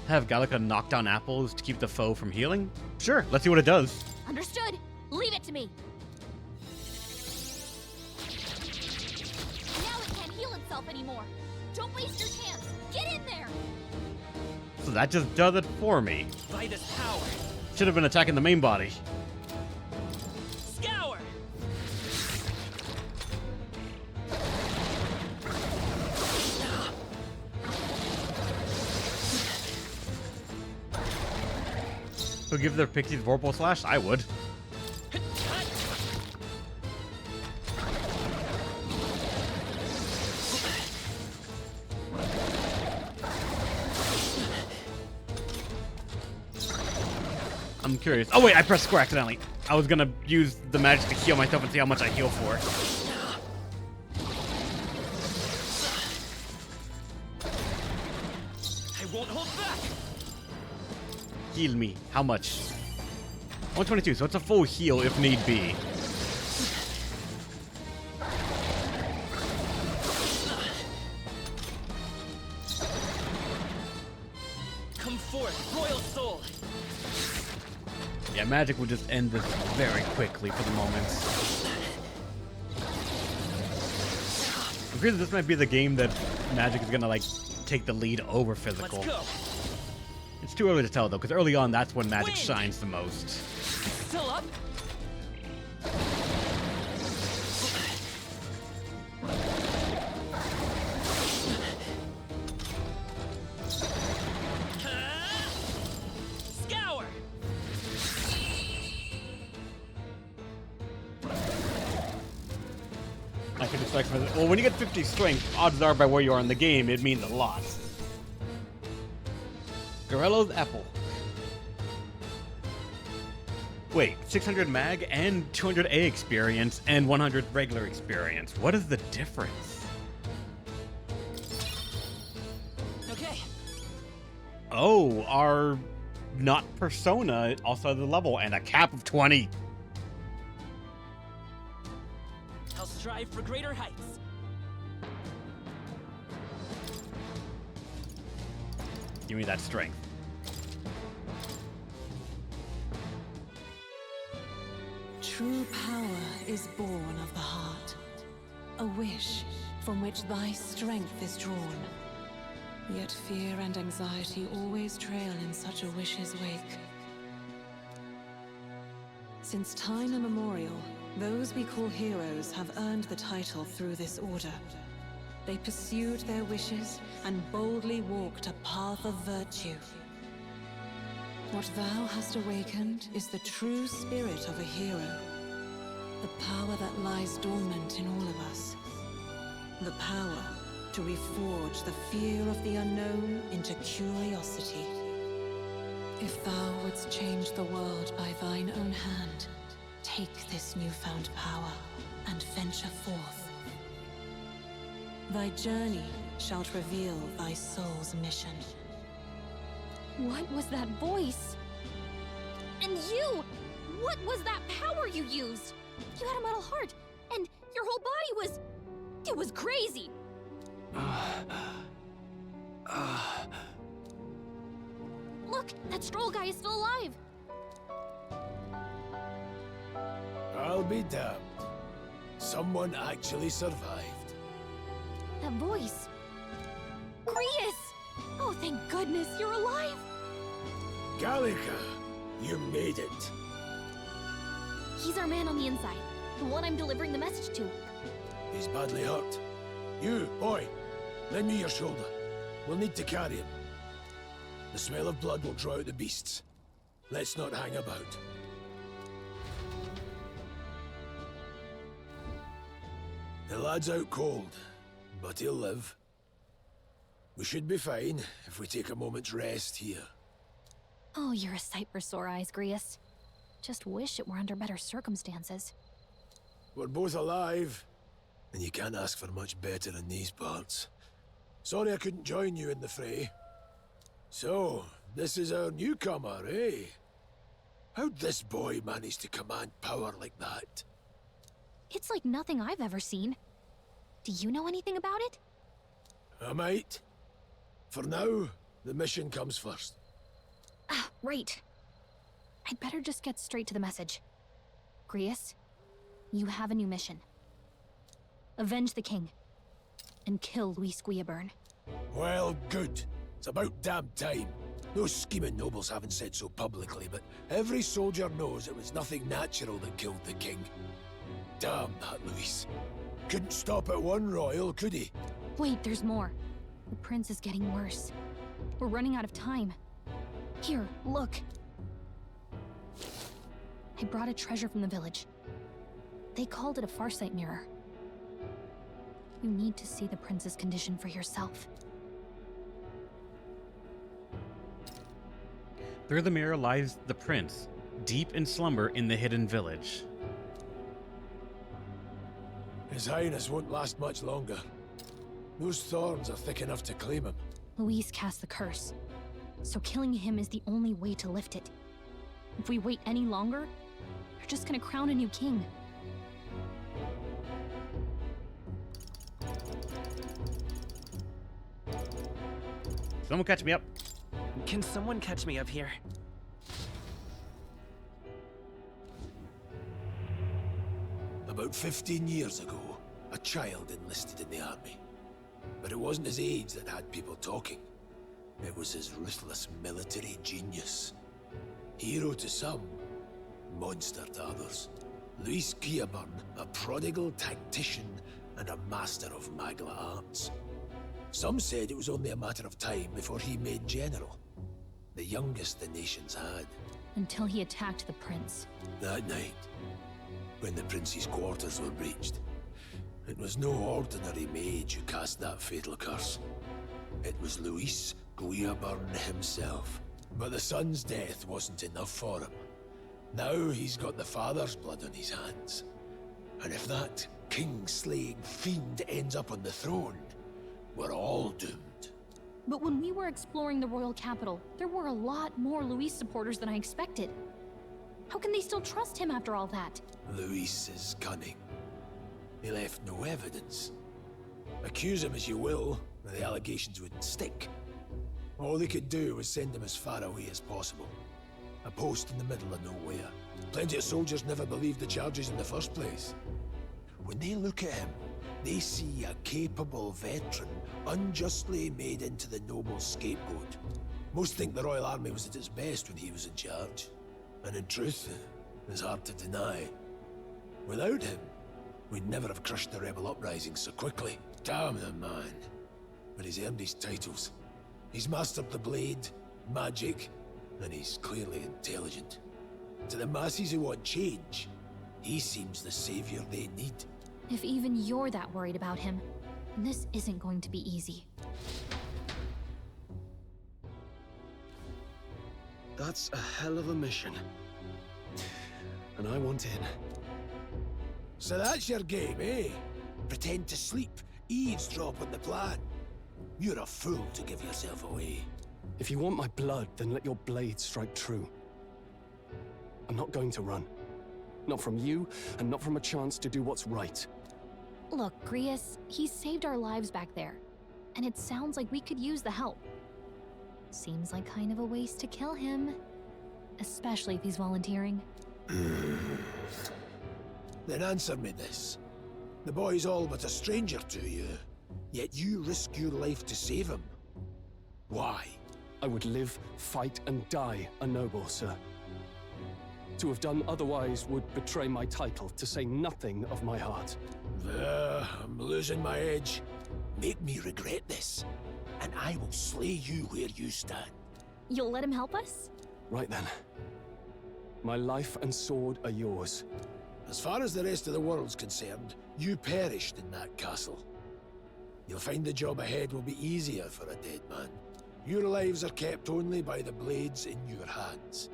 Have Gallica knock down apples to keep the foe from healing? Sure, let's see what it does. Understood. Leave it to me. Now it can't heal itself anymore. Don't waste your chance. Get in there. So that just does it for me. Vitus power. Should have been attacking the main body. Scour. Who give their pixies Vorpal Slash? I would. I'm curious. Oh wait, I pressed square accidentally. I was gonna use the magic to heal myself and see how much I heal for. I won't hold back. Heal me. How much? 122, so it's a full heal if need be. Come forth, royal soul. Yeah, magic will just end this very quickly for the moment. I'm curious if this might be the game that magic is gonna like take the lead over physical. Let's go. It's too early to tell though, because early on that's when magic shines the most. Still up? Scour. I could expect from well, when you get 50 strength, odds are by where you are in the game, it means a lot. Garello's apple. Wait, 600 mag and 200 A experience and 100 regular experience. What is the difference? Okay. Oh, our not Persona, also the level, and a cap of 20. I'll strive for greater heights. Give me that strength. True power is born of the heart. A wish from which thy strength is drawn. Yet fear and anxiety always trail in such a wish's wake. Since time immemorial, those we call heroes have earned the title through this order. They pursued their wishes and boldly walked a path of virtue. What thou hast awakened is the true spirit of a hero. The power that lies dormant in all of us. The power to reforge the fear of the unknown into curiosity. If thou wouldst change the world by thine own hand, take this newfound power and venture forth. Thy journey shalt reveal thy soul's mission. What was that voice? And you! What was that power you used? You had a metal heart, and your whole body was... It was crazy! Look, that Stroll guy is still alive! I'll be damned. Someone actually survived. That voice... Grius! Oh, thank goodness, you're alive! Gallica, you made it. He's our man on the inside, the one I'm delivering the message to. He's badly hurt. You, boy, lend me your shoulder. We'll need to carry him. The smell of blood will draw out the beasts. Let's not hang about. The lad's out cold, but he'll live. We should be fine if we take a moment's rest here. Oh, you're a sight for sore eyes, Grius. Just wish it were under better circumstances. We're both alive, and you can't ask for much better in these parts. Sorry I couldn't join you in the fray. So, this is our newcomer, eh? How'd this boy manage to command power like that? It's like nothing I've ever seen. Do you know anything about it? I might. For now, the mission comes first. Ah, right. I'd better just get straight to the message. Grius, you have a new mission. Avenge the king. And kill Luis Guillaburn. Well, good. It's about damn time. Those scheming nobles haven't said so publicly, but every soldier knows it was nothing natural that killed the king. Damn that Luis. Couldn't stop at one royal, could he? Wait, there's more. The prince is getting worse. We're running out of time. Here, look. I brought a treasure from the village. They called it a farsight mirror. You need to see the prince's condition for yourself. Through the mirror lies the prince, deep in slumber in the hidden village. His Highness won't last much longer. Those thorns are thick enough to claim him. Luis cast the curse, so killing him is the only way to lift it. If we wait any longer, you're just gonna crown a new king. Someone catch me up. Can someone catch me up here? About 15 years ago, a child enlisted in the army. But it wasn't his age that had people talking. It was his ruthless military genius. Hero to some, monster to others. Luis Guillaburn, a prodigal tactician and a master of Magla arts. Some said it was only a matter of time before he made general. The youngest the nations had. Until he attacked the prince. That night, when the prince's quarters were breached, it was no ordinary mage who cast that fatal curse. It was Luis Guillaburn himself. But the son's death wasn't enough for him. Now he's got the father's blood on his hands. And if that king-slaying fiend ends up on the throne, we're all doomed. But when we were exploring the royal capital, there were a lot more Luis supporters than I expected. How can they still trust him after all that? Luis is cunning. He left no evidence. Accuse him as you will, the allegations wouldn't stick. All they could do was send him as far away as possible. A post in the middle of nowhere. Plenty of soldiers never believed the charges in the first place. When they look at him, they see a capable veteran unjustly made into the noble scapegoat. Most think the Royal Army was at its best when he was in charge. And in truth, it's hard to deny. Without him, we'd never have crushed the rebel uprising so quickly. Damn the man. But he's earned his titles. He's mastered the blade, magic, and he's clearly intelligent. To the masses who want change, he seems the savior they need. If even you're that worried about him, this isn't going to be easy. That's a hell of a mission. And I want in. So that's your game, eh? Pretend to sleep, eavesdrop on the plan. You're a fool to give yourself away. If you want my blood, then let your blade strike true. I'm not going to run. Not from you, and not from a chance to do what's right. Look, Grius, he saved our lives back there. And it sounds like we could use the help. Seems like kind of a waste to kill him. Especially if he's volunteering. Then answer me this. The boy's all but a stranger to you, yet you risk your life to save him. Why? I would live, fight, and die a noble, sir. To have done otherwise would betray my title, to say nothing of my heart. I'm losing my edge. Make me regret this, and I will slay you where you stand. You'll let him help us? Right then. My life and sword are yours. As far as the rest of the world's concerned, you perished in that castle. You'll find the job ahead will be easier for a dead man. Your lives are kept only by the blades in your hands,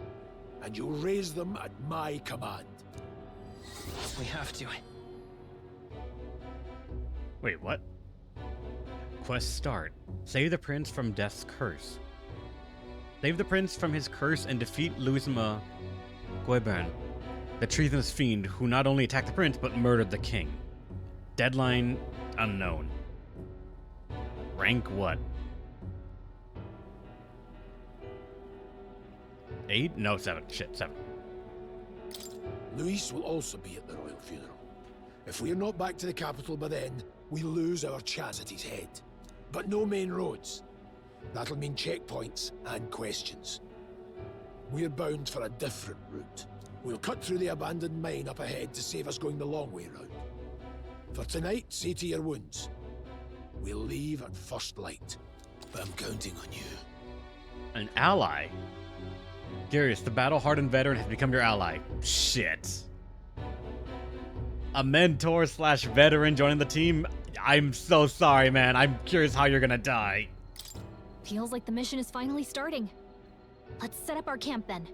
and you'll raise them at my command. We have to. Wait, what? Quest start. Save the prince from death's curse. Save the prince from his curse and defeat Luisma Guebern, the treasonous fiend who not only attacked the prince but murdered the king. Deadline unknown. Rank what? 8? No, 7. Shit, 7. Luis will also be at the royal funeral. If we're not back to the capital by then, we lose our chance at his head. But no main roads. That'll mean checkpoints and questions. We're bound for a different route. We'll cut through the abandoned mine up ahead to save us going the long way round. For tonight, see to your wounds. We'll leave at first light. I'm counting on you. An ally? Darius, the battle-hardened veteran has become your ally. Shit. A mentor slash veteran joining the team? I'm so sorry, man. I'm curious how you're gonna die. Feels like the mission is finally starting. Let's set up our camp then.